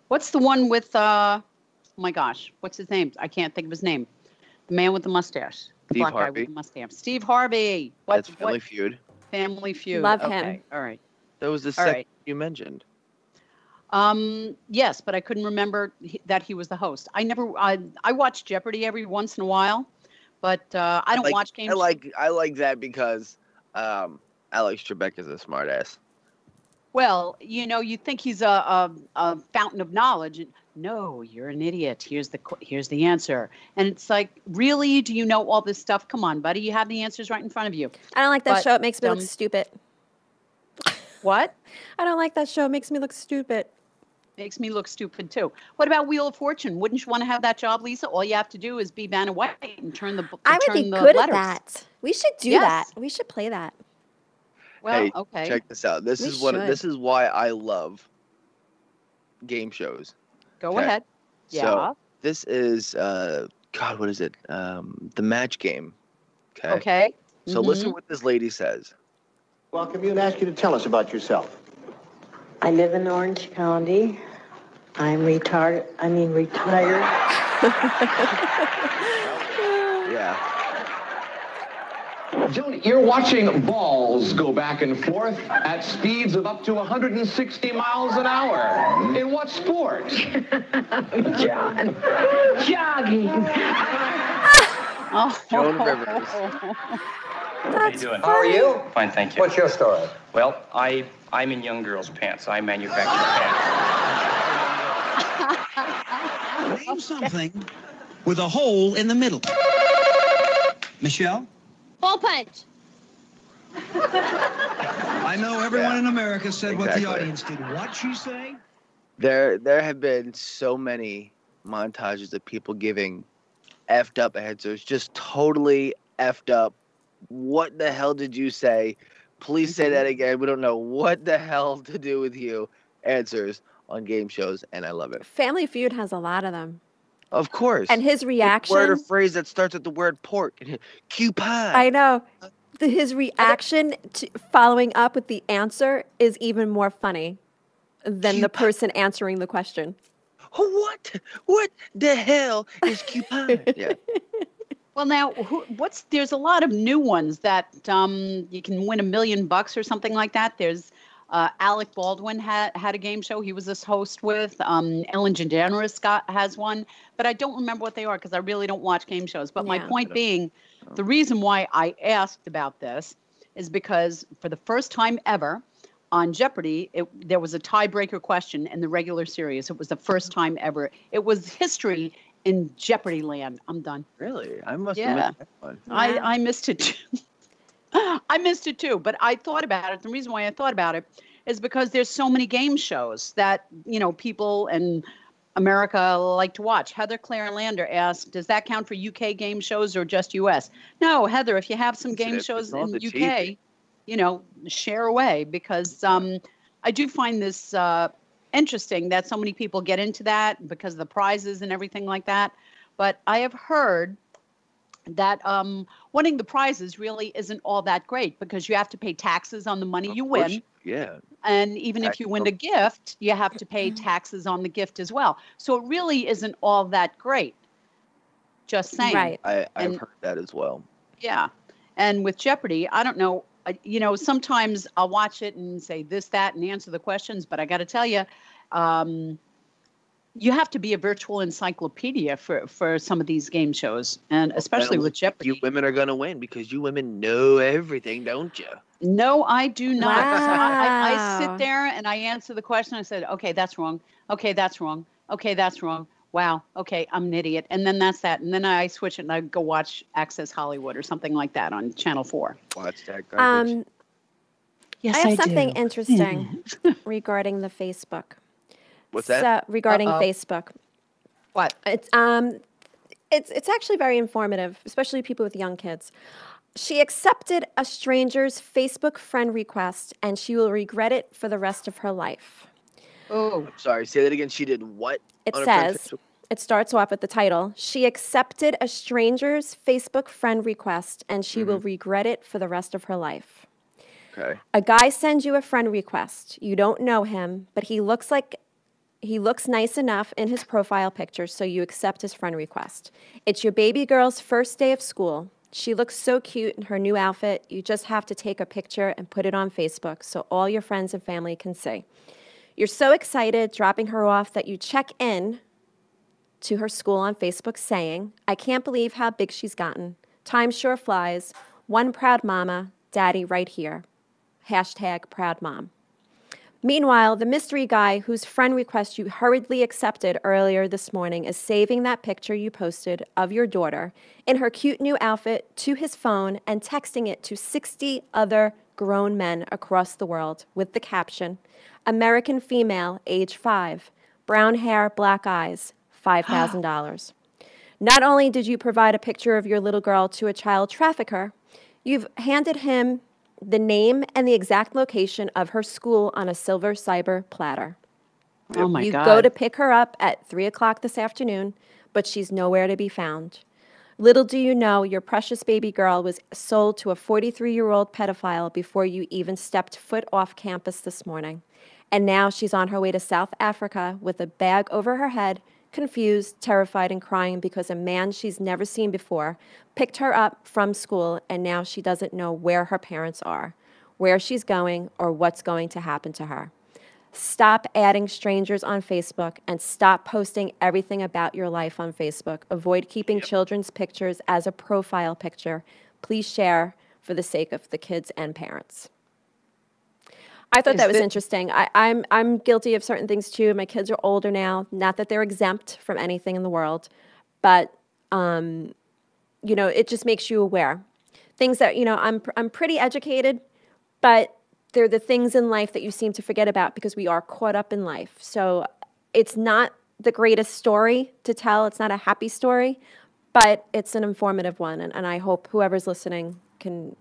What's the one with, oh my gosh, what's his name? I can't think of his name. The man with the mustache. The Steve black guy Harvey. with the mustache. Steve Harvey. That's Family Feud. Family Feud. Love okay. him. All right. That was the All second right. you mentioned. Yes, but I couldn't remember that he was the host. I watch Jeopardy every once in a while, but I don't watch games. I like that because Alex Trebek is a smartass. Well, you think he's a fountain of knowledge. No, you're an idiot. Here's the answer. And it's like, really? Do you know all this stuff? Come on, buddy. You have the answers right in front of you. I don't like that show. It makes me look stupid. What? I don't like that show. It makes me look stupid. Makes me look stupid too. What about Wheel of Fortune? Wouldn't you want to have that job, Lisa? All you have to do is be Vanna White and turn the I would be good at that. We should do that. We should play that. Well, hey, okay. Check this out. This is why I love game shows. Go ahead. Yeah. So this is God, what is it? The match game. Okay. Okay. So listen what this lady says. Welcome you and ask you to tell us about yourself. I live in Orange County. I'm retired. Yeah. Joni, you're watching balls go back and forth at speeds of up to 160 miles an hour. In what sport? John. Jogging. Joan Rivers. How are you doing? How are you? Fine, thank you. What's your story? Well, I'm in young girls' pants. I manufacture pants. Name something with a hole in the middle. Michelle? Ball punch. I know everyone in America said what the audience did. What'd she say? There have been so many montages of people giving effed up answers, just totally effed up. What the hell did you say? Please say that again. We don't know what the hell to do with you. Answers on game shows, and I love it. Family Feud has a lot of them. Of course. And his reaction. Word or phrase that starts with the word pork. Coupon. I know. His reaction to following up with the answer is even more funny than the person answering the question. What the hell is coupon? Yeah. Well, now, there's a lot of new ones that you can win $1 million or something like that. There's Alec Baldwin had a game show he was this host with. Ellen DeGeneres has one, but I don't remember what they are because I really don't watch game shows. But my point being, the reason why I asked about this is because for the first time ever on Jeopardy, there was a tiebreaker question in the regular series. It was the first time ever. It was history in Jeopardy land. I'm done. Really? I must have missed that one. I missed it too. I missed it too, but I thought about it. The reason why I thought about it is because there's so many game shows that, people in America like to watch. Heather Claire Lander asked, does that count for UK game shows or just US? No, Heather, if you have some game shows in the UK, share away because I do find this interesting that so many people get into that because of the prizes and everything like that. But I have heard that winning the prizes really isn't all that great because you have to pay taxes on the money you win. Yeah. And even if you win a gift, you have to pay taxes on the gift as well. So it really isn't all that great. Just saying. Right. I've heard that as well. Yeah. And with Jeopardy, I don't know, sometimes I'll watch it and say this, that, and answer the questions. But I got to tell you, you have to be a virtual encyclopedia for some of these game shows, and especially with Jeopardy. You women are going to win because you women know everything, don't you? No, I do not. Wow. So I sit there and I answer the question. I said, okay, that's wrong. Okay, that's wrong. Okay, that's wrong. Wow. Okay, I'm an idiot. And then that's that. And then I switch it and I go watch Access Hollywood or something like that on Channel 4. Watch that garbage. Yes, I have something interesting regarding the Facebook. What's that? So, regarding Facebook. What? It's actually very informative, especially people with young kids. She accepted a stranger's Facebook friend request, and she will regret it for the rest of her life. Oh. I'm sorry. Say that again. She did what? It says, it starts off with the title, she accepted a stranger's Facebook friend request, and she will regret it for the rest of her life. Okay. A guy sends you a friend request. You don't know him, but he looks like He looks nice enough in his profile picture, so you accept his friend request. It's your baby girl's first day of school. She looks so cute in her new outfit. You just have to take a picture and put it on Facebook so all your friends and family can see. You're so excited dropping her off that you check in to her school on Facebook saying, I can't believe how big she's gotten. Time sure flies. One proud mama, daddy right here. Hashtag proud mom. Meanwhile, the mystery guy whose friend request you hurriedly accepted earlier this morning is saving that picture you posted of your daughter in her cute new outfit to his phone and texting it to 60 other grown men across the world with the caption, American female, age 5, brown hair, black eyes, $5,000. Not only did you provide a picture of your little girl to a child trafficker, you've handed him the name and the exact location of her school on a silver cyber platter. Oh my You God. go to pick her up at 3 o'clock this afternoon, but she's nowhere to be found. Little do you know, your precious baby girl was sold to a 43-year-old pedophile before you even stepped foot off campus this morning. And now she's on her way to South Africa with a bag over her head, confused, terrified, and crying because a man she's never seen before picked her up from school, and now she doesn't know where her parents are, where she's going, or what's going to happen to her. Stop adding strangers on Facebook and stop posting everything about your life on Facebook. Avoid keeping children's pictures as a profile picture. Please share for the sake of the kids and parents. I thought that was interesting. I'm guilty of certain things too. My kids are older now. Not that they're exempt from anything in the world, but you know, it just makes you aware. Things that, you know, I'm pretty educated, but they're the things in life that you seem to forget about because we are caught up in life. So it's not the greatest story to tell. It's not a happy story, but it's an informative one, and I hope whoever's listening can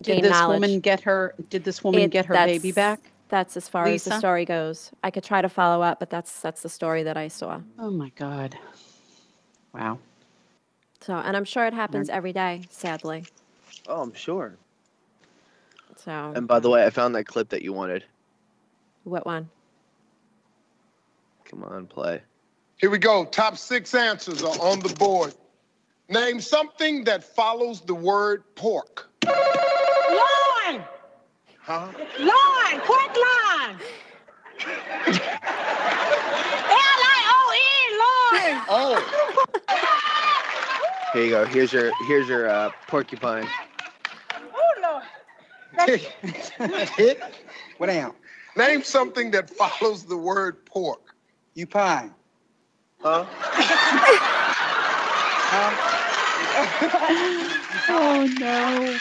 gain Did this knowledge. woman get her? Did this woman get her baby back? That's as far as the Lisa? story goes. I could try to follow up, but that's the story that I saw. Oh my God! Wow. So, and I'm sure it happens every day, sadly. Oh, I'm sure. So, And by the way, I found that clip that you wanted. what one? Come on, play. Here we go. Top 6 answers are on the board. Name something that follows the word pork. Loin! Huh? Loin! Pork loin! L-I-O-N, loin! Oh. Here you go. Here's your porcupine. Oh, Lord. That's it? What am? Name something that follows the word pork. You pine. Huh? Oh no!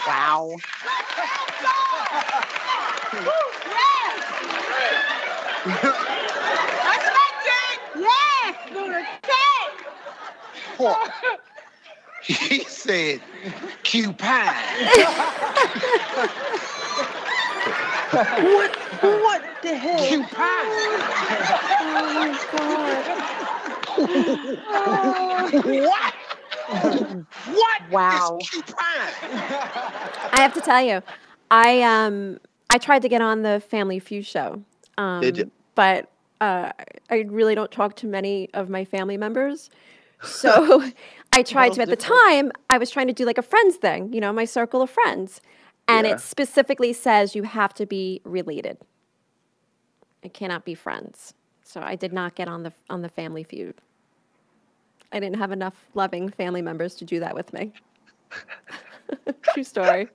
Wow. Pork. He said cupine. What the hell? Cupine. What? What? Wow. Is cupine? I have to tell you, I tried to get on the Family Feud show. Did you? But I really don't talk to many of my family members. So I tried to, at the time, I was trying to do like a friends thing, you know, my circle of friends. And Yeah. it specifically says you have to be related. It cannot be friends. So I did not get on the Family Feud. I didn't have enough loving family members to do that with me. True story.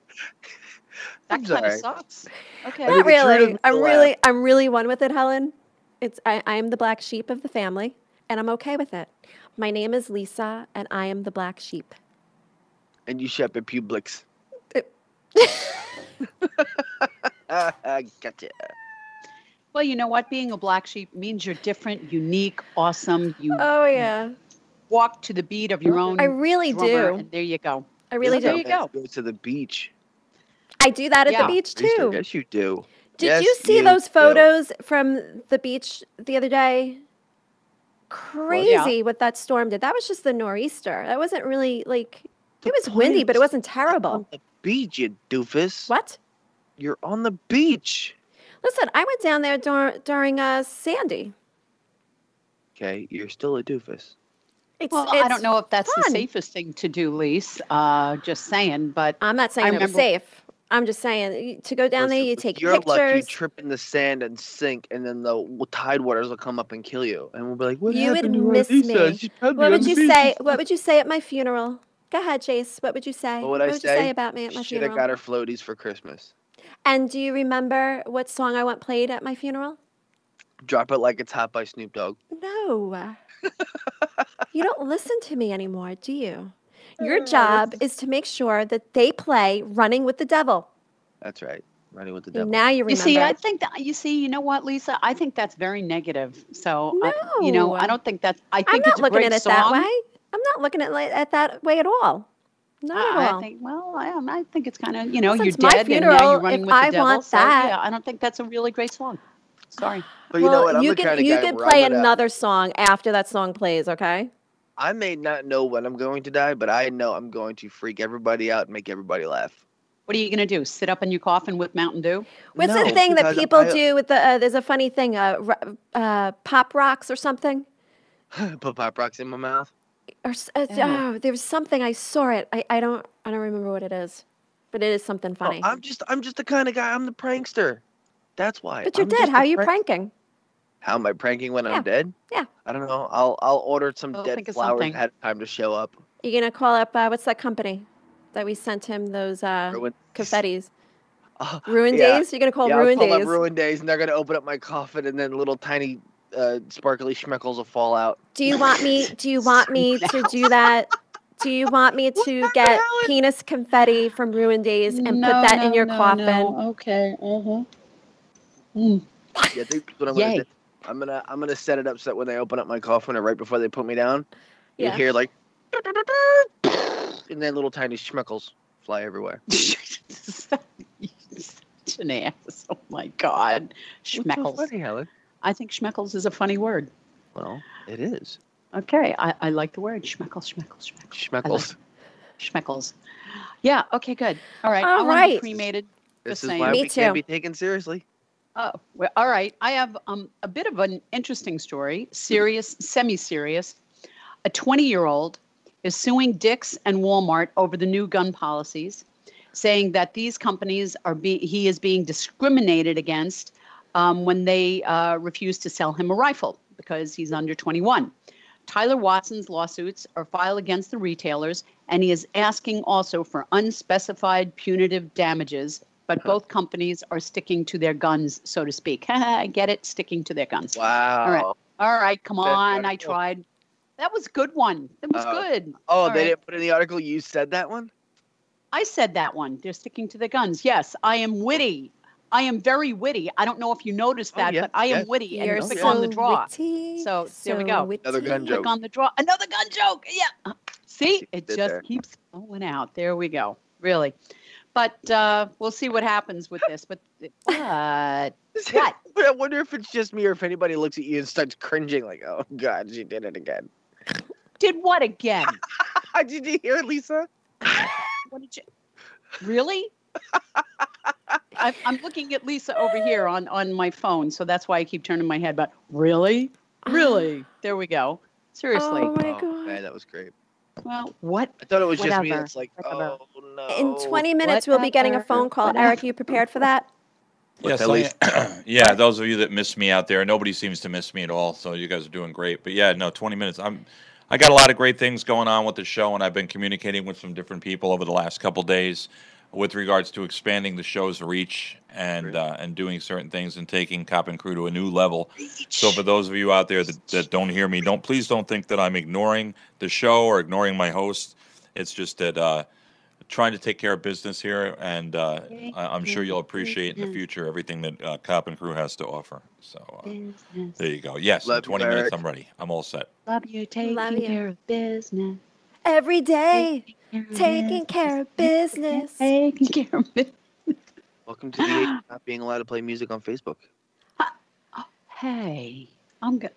That kind of sorry. sucks. Okay. Not the truth really. is the I'm really one with it, Helen. I am the black sheep of the family, and I'm okay with it. My name is Lisa, and I am the black sheep. And you shepherd Publix. Gotcha. Well, you know what? Being a black sheep means you're different, unique, awesome. You Oh yeah, walk to the beat of your own. I really drummer, do. And there you go. I really There do. you go. Go to the beach. I do that at Yeah. the beach Yes, too. Yes, you do. Did Yes, you see those do. photos from the beach the other day? Crazy what that storm did. That was just the nor'easter. That wasn't really like it was windy, but it wasn't terrible. On the beach, you doofus. What? You're on the beach. Listen, I went down there during Sandy. Okay, you're still a doofus. Well, I don't know if that's fun. the safest thing to do, Lise. Just saying, but I'm not saying it was safe. I'm just saying to go down there, you take You're lucky you pictures. trip in the sand and sink, and then the tide waters will come up and kill you. And we'll be like, what You would happened to miss Lisa? me. She found What me would on you the beach." say? What would you say at my funeral? Go ahead, Chase. What would you say? What would I you say about me at my Should have funeral? got her floaties for Christmas. And do you remember what song I want played at my funeral? Drop It Like It's Hot by Snoop Dogg. No. You don't listen to me anymore, do you? Your job is to make sure that they play Running with the Devil. That's right. Running with the Devil. Now you remember. you see, I think that you know what, Lisa? I think that's very negative. So No. I don't think that's. I I'm think not it's a looking great at it song. that way. I'm not looking at it that way at all. Not at all. I think. Well, I think it's kind of you're Since my dead and now funeral, you're running if with the I devil. want So that- yeah, I don't think that's a really great song. Sorry. But you know what? I'm you the can kind of you guy can where play I'm gonna- another song after that song plays, okay? I may not know when I'm going to die, but I know I'm going to freak everybody out and make everybody laugh. What are you going to do? Sit up in your coffin with Mountain Dew? What's No, the thing that because people I- do with the? There's a funny thing, pop rocks or something. Put Pop Rocks in my mouth. Or there was something I saw it. I don't remember what it is, but it is something No, funny. I'm just the kind of guy. I'm the prankster. That's why. But you're I'm dead. just How a are you prank- pranking? How am I pranking when Yeah. I'm dead? Yeah. I don't know. I'll order some I'll dead think of flowers something. ahead of time to show up. You gonna call up what's that company that we sent him those Ruin- confettis? Uh, Ruin yeah. Days? You're gonna call Yeah, Ruin I'll call Days? up Ruin Days, and they're gonna open up my coffin, and then little tiny, sparkly schmeckles will fall out. Do you want me? Do you want me to do that? Do you want me to get penis confetti from Ruin Days and put that in your coffin? Okay. Yeah, that's what I'm gonna Yay. do. I'm gonna set it up so that when they open up my coffin or right before they put me down, you Yeah. hear like, and then little tiny schmeckles fly everywhere. Such an ass. Oh my God. Schmeckles. What's so funny, Helen? I think schmeckles is a funny word. Well, it is. Okay. I like the word schmeckles. Schmeckles. Schmeckles. Yeah. Okay. Good. All right. All I want to be right. cremated. This Just is saying. why Me we can't too. be taken seriously. Oh, well, all right. I have a bit of an interesting story, serious, semi-serious. A 20-year-old is suing Dick's and Walmart over the new gun policies, saying that these companies he is being discriminated against when they refuse to sell him a rifle because he's under 21. Tyler Watson's lawsuits are filed against the retailers, and he is asking also for unspecified punitive damages. But both companies are sticking to their guns, so to speak. I get it, sticking to their guns. Wow. All right, come That's on. I wonderful. tried. That was a good one. That was good. Oh, All they right. didn't put in the article. You said that one. I said that one. They're sticking to their guns. Yes, I am witty. I am very witty. I don't know if you noticed Oh, that, yeah, but I am yes. witty and You're click so on the draw. witty, So, there we go. witty. Another gun joke. Click on the draw. Another gun joke. Yeah. See, it Did just there. keeps going out. There we go. Really. But we'll see what happens with this. But what? I wonder if it's just me or if anybody looks at you and starts cringing like, oh, God, she did it again. Did what again? Did you hear it, Lisa? What did you? Really? I'm looking at Lisa over here on my phone, so that's why I keep turning my head. But really? Really? There we go. Seriously. Oh my Oh, God. man, that was great. Well, what? I thought it was just me. Whatever. That's like, Whatever. oh, no. In 20 minutes, we'll be getting a phone call. Whatever. Eric, you prepared for that? What's Yes, that, yeah. Those of you that miss me out there, nobody seems to miss me at all. So you guys are doing great. But yeah, no, 20 minutes. I got a lot of great things going on with the show, and I've been communicating with some different people over the last couple days with regards to expanding the show's reach and doing certain things and taking Cop and Crew to a new level. So for those of you out there that don't hear me, please don't think that I'm ignoring the show or ignoring my host. It's just that trying to take care of business here, and I'm sure you'll appreciate in the future everything that Cop and Crew has to offer. So there you go. Yes, Love in 20 you, minutes Eric. I'm ready. I'm all set. Love you, taking Love you. care of business. Every day, taking care of business. Taking care of business. Welcome to the age of not being allowed to play music on Facebook. Hey, I'm good.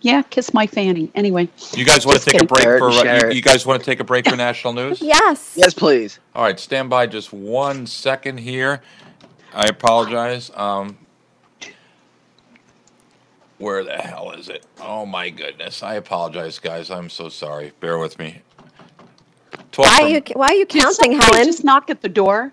Yeah, kiss my fanny. Anyway. You guys want to Just take a kidding. break Share it, for share it. you guys want to take a break for national news? Yes. Yes, please. All right, stand by just 1 second here. I apologize. Where the hell is it? Oh my goodness! I apologize, guys. I'm so sorry. Bear with me. Why are you counting, somebody Helen? just knock at the door?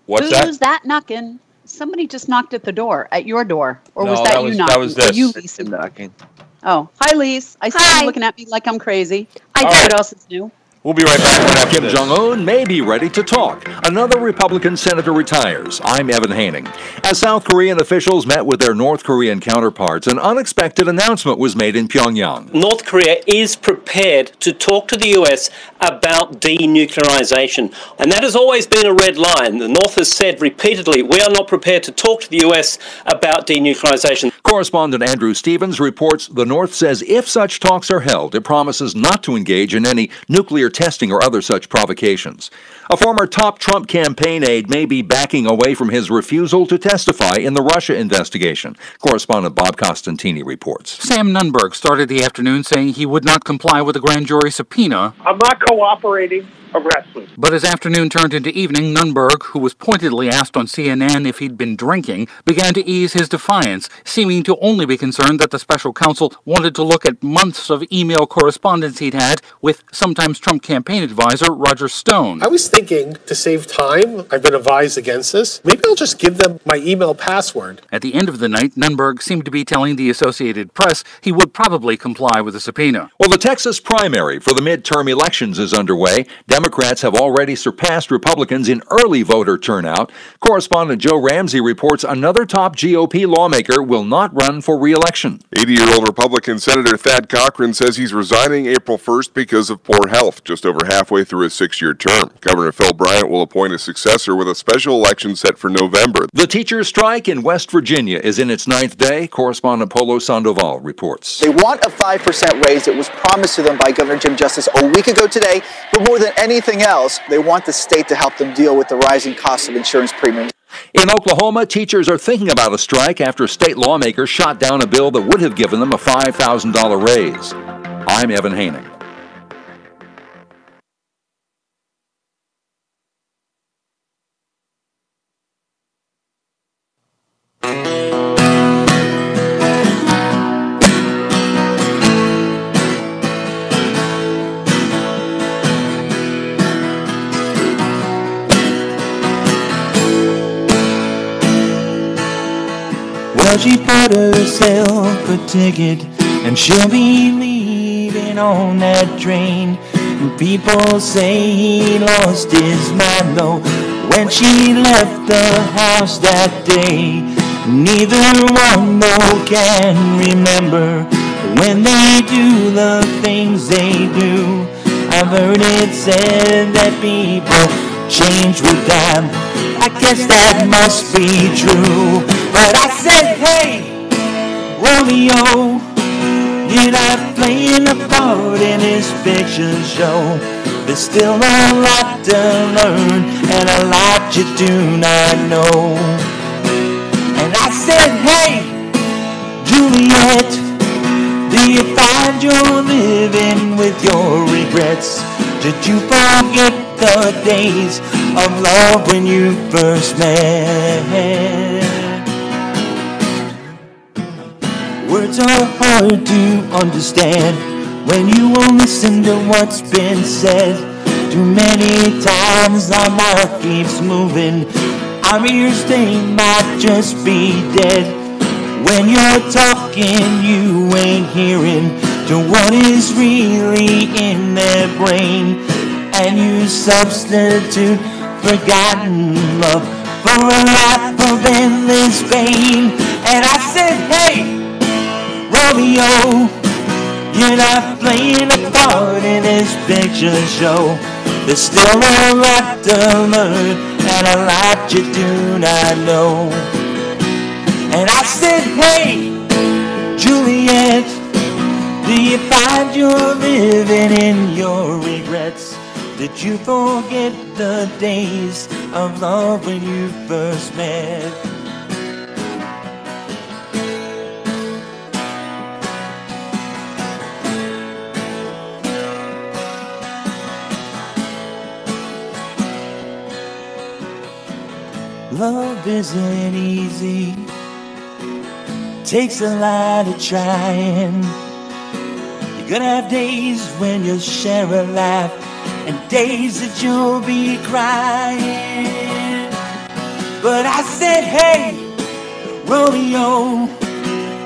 What's that? Who's that knocking? Somebody just knocked at the door, at your door. Or No, was that that you was- knocking? that was Or this. you, I'm Lisa? knocking. Oh, hi, Lise. I see Hi. you looking at me like I'm crazy. I All did. right. What else is new? We'll be right back right after Kim this. Jong-un may be ready to talk. Another Republican senator retires. I'm Evan Haining. As South Korean officials met with their North Korean counterparts, an unexpected announcement was made in Pyongyang. North Korea is prepared to talk to the US about denuclearization. And that has always been a red line. The North has said repeatedly, we are not prepared to talk to the US about denuclearization. Correspondent Andrew Stevens reports the North says if such talks are held, it promises not to engage in any nuclear testing or other such provocations. A former top Trump campaign aide may be backing away from his refusal to testify in the Russia investigation. Correspondent Bob Costantini reports. Sam Nunberg started the afternoon saying he would not comply with a grand jury subpoena. I'm not cooperating. Arrested. But as afternoon turned into evening, Nunberg, who was pointedly asked on CNN if he'd been drinking, began to ease his defiance, seeming to only be concerned that the special counsel wanted to look at months of email correspondence he'd had with sometimes Trump campaign advisor Roger Stone. I was thinking, to save time, I've been advised against this. Maybe I'll just give them my email password. At the end of the night, Nunberg seemed to be telling the Associated Press he would probably comply with the subpoena. Well, the Texas primary for the midterm elections is underway. Democrats have already surpassed Republicans in early voter turnout. Correspondent Joe Ramsey reports another top GOP lawmaker will not run for re-election. 80-year-old Republican Senator Thad Cochran says he's resigning April 1st because of poor health, just over halfway through his 6-year term. Governor Phil Bryant will appoint a successor with a special election set for November. The teachers' strike in West Virginia is in its 9th day. Correspondent Polo Sandoval reports. They want a 5% raise that was promised to them by Governor Jim Justice a week ago today, but more than anything else, they want the state to help them deal with the rising cost of insurance premiums. In Oklahoma, teachers are thinking about a strike after state lawmakers shot down a bill that would have given them a $5,000 raise. I'm Evan Haining. Well, she bought herself a ticket, and she'll be leaving on that train. And people say he lost his mind, though, when she left the house that day. Neither one, though, can remember when they do the things they do. I've heard it said that people change with time. I guess that must be true. But I said, hey, Romeo, you're not playing a part in this fiction show. There's still a lot to learn and a lot you do not know. And I said, hey, Juliet, do you find you're living with your regrets? Did you forget the days of love when you first met? Words are hard to understand when you won't listen to what's been said. Too many times our mouth keeps moving, our ears they might just be dead. When you're talking you ain't hearing to what is really in their brain, and you substitute forgotten love for a life of endless pain. And I said, hey, Romeo, you're not playing a part in this picture show. There's still a lot to learn and a lot you do not know. And I said, hey, Juliet, do you find you're living in your regrets? Did you forget the days of love when you first met? Love love isn't easy. Takes a lot of trying. You're gonna have days when you'll share a laugh and days that you'll be crying. But I said, hey, Romeo,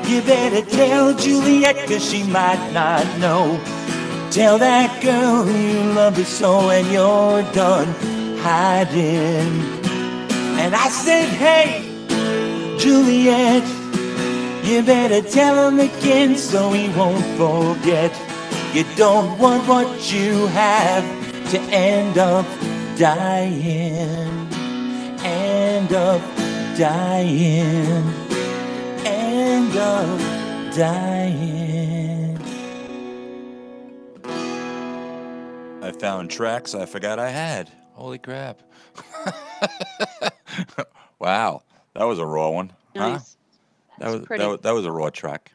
you better tell Juliet, 'cause she might not know. Tell that girl you love her so and you're done hiding. And I said, hey, Juliet, you better tell him again so he won't forget. You don't want what you have to end up dying. End up dying. End up dying. I found tracks I forgot I had. Holy crap. Wow. That was a raw one. Nice. Huh? That was a raw track.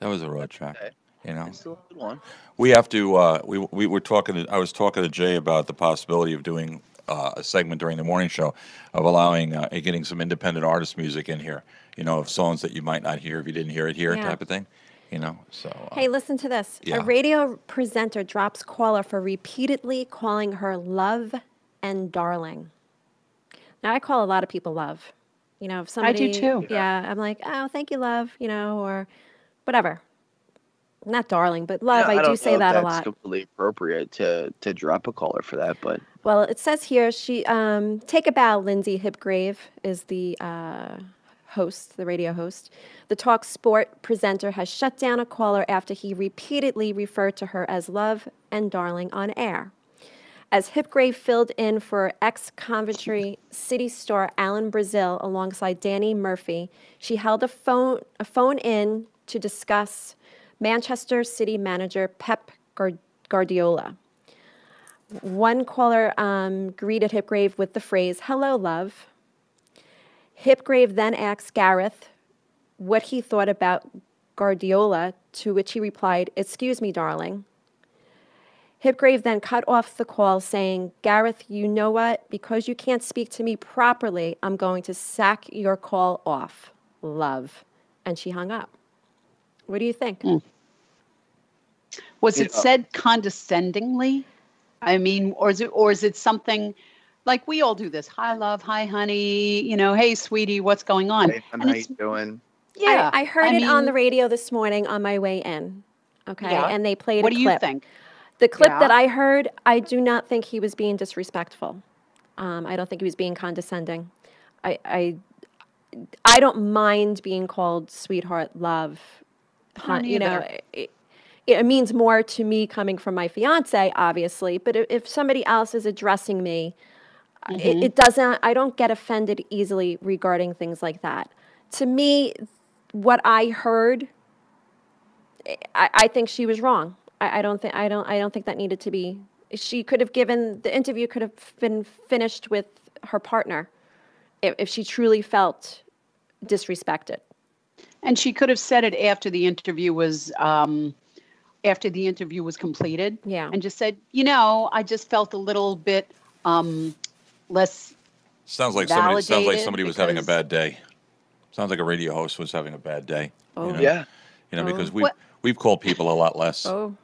That was a raw track. Okay. You know. It's still a good one. We have to we were talking I was talking to Jay about the possibility of doing a segment during the morning show of allowing getting some independent artist music in here, you know, of songs that you might not hear if you didn't hear it here, Yeah. type of thing, you know. So Hey, listen to this. yeah. A radio presenter drops caller for repeatedly calling her love and darling. Now, I call a lot of people love. You know, if somebody... too. Yeah, I'm like, oh, thank you, love, you know, or whatever. Not darling, but love, Yeah, I do don't say know if that a that's lot. completely appropriate to drop a caller for that, but Well, it says here, she take a bow. Lindsay Hipgrave is the host, the radio host. The talk sport presenter has shut down a caller after he repeatedly referred to her as love and darling on air. As Hipgrave filled in for ex-Coventry City star Alan Brazil alongside Danny Murphy, she held a phone in to discuss Manchester City manager Pep Guardiola. One caller greeted Hipgrave with the phrase, "Hello, love." Hipgrave then asked Gareth what he thought about Guardiola, to which he replied, "Excuse me, darling." Hipgrave then cut off the call saying, "Gareth, you know what? Because you can't speak to me properly, I'm going to sack your call off. Love." And she hung up. What do you think? Was it said condescendingly? I mean, or is it something like we all do this? Hi, love. Hi, honey. You know, hey, sweetie, what's going on? hey, how you doing? Yeah, I heard it on the radio this morning on my way in. Okay, Yeah. and they played What a do clip. you think? The clip Yeah. that I heard, I do not think he was being disrespectful. I don't think he was being condescending. I don't mind being called sweetheart, love, don't you know. either. It means more to me coming from my fiance, obviously. But if somebody else is addressing me, it doesn't. I don't get offended easily regarding things like that. To me, what I heard, I think she was wrong. I don't think that needed to be. She could have given the interview could have been finished with her partner, if she truly felt disrespected. And she could have said it after the interview was completed. Yeah. And just said, you know, I just felt a little bit less. Sounds like somebody was having a bad day. Sounds like a radio host was having a bad day. Oh. You know? Yeah. You know, Oh. because What- we've called people a lot less. Oh.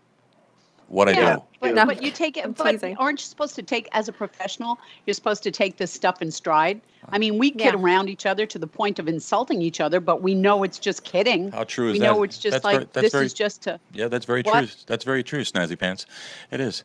What I do. But you take it. I'm But teasing. aren't you supposed to take, as a professional, you're supposed to take this stuff in stride? I mean, we kid Yeah. around each other to the point of insulting each other, but we know it's just kidding. How true is we that? know it's just That's like very- that's this very- is just to. Yeah, that's very What? true. That's very true, Snazzy Pants. It is.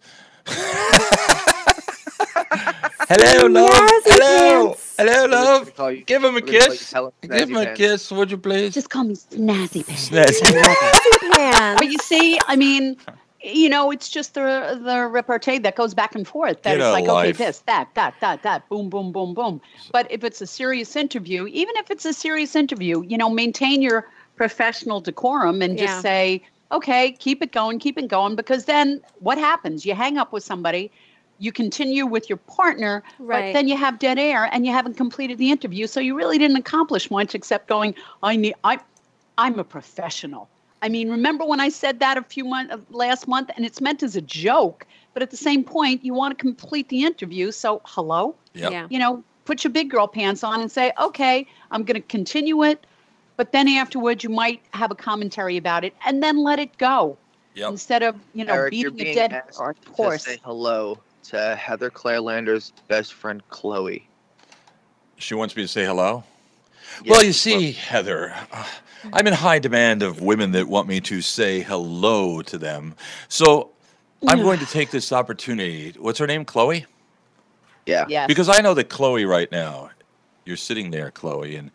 Hello, love. Snazzy Hello. Pants. Hello, love. Call you- Give him a we're gonna call you kiss. Helen Give Snazzy him a Pants. kiss, would you please? Just call me Snazzy Pants. Snazzy. Pants. But you see, I mean, you know, it's just the repartee that goes back and forth. That Get it's a like, life. okay, this, that, boom, boom, boom, boom. But if it's a serious interview, even if it's a serious interview, you know, maintain your professional decorum and just Yeah. say, okay, keep it going, because then what happens? You hang up with somebody, you continue with your partner, Right. but then you have dead air and you haven't completed the interview. So you really didn't accomplish much except going, I'm a professional. I mean, remember when I said that last month, and it's meant as a joke, but at the same point, you want to complete the interview. So hello, Yep. Yeah. you know, put your big girl pants on and say, okay, I'm going to continue it. But then afterwards, you might have a commentary about it and then let it go. Yep. Instead of, Eric, you're beating a being dead asked horse. to say hello to Heather Claire Lander's best friend, Chloe. She wants me to say hello? Well, you see, Heather, I'm in high demand of women that want me to say hello to them. So I'm going to take this opportunity. What's her name? Chloe? Yeah. Yes. Because I know that Chloe right now, you're sitting there, Chloe, and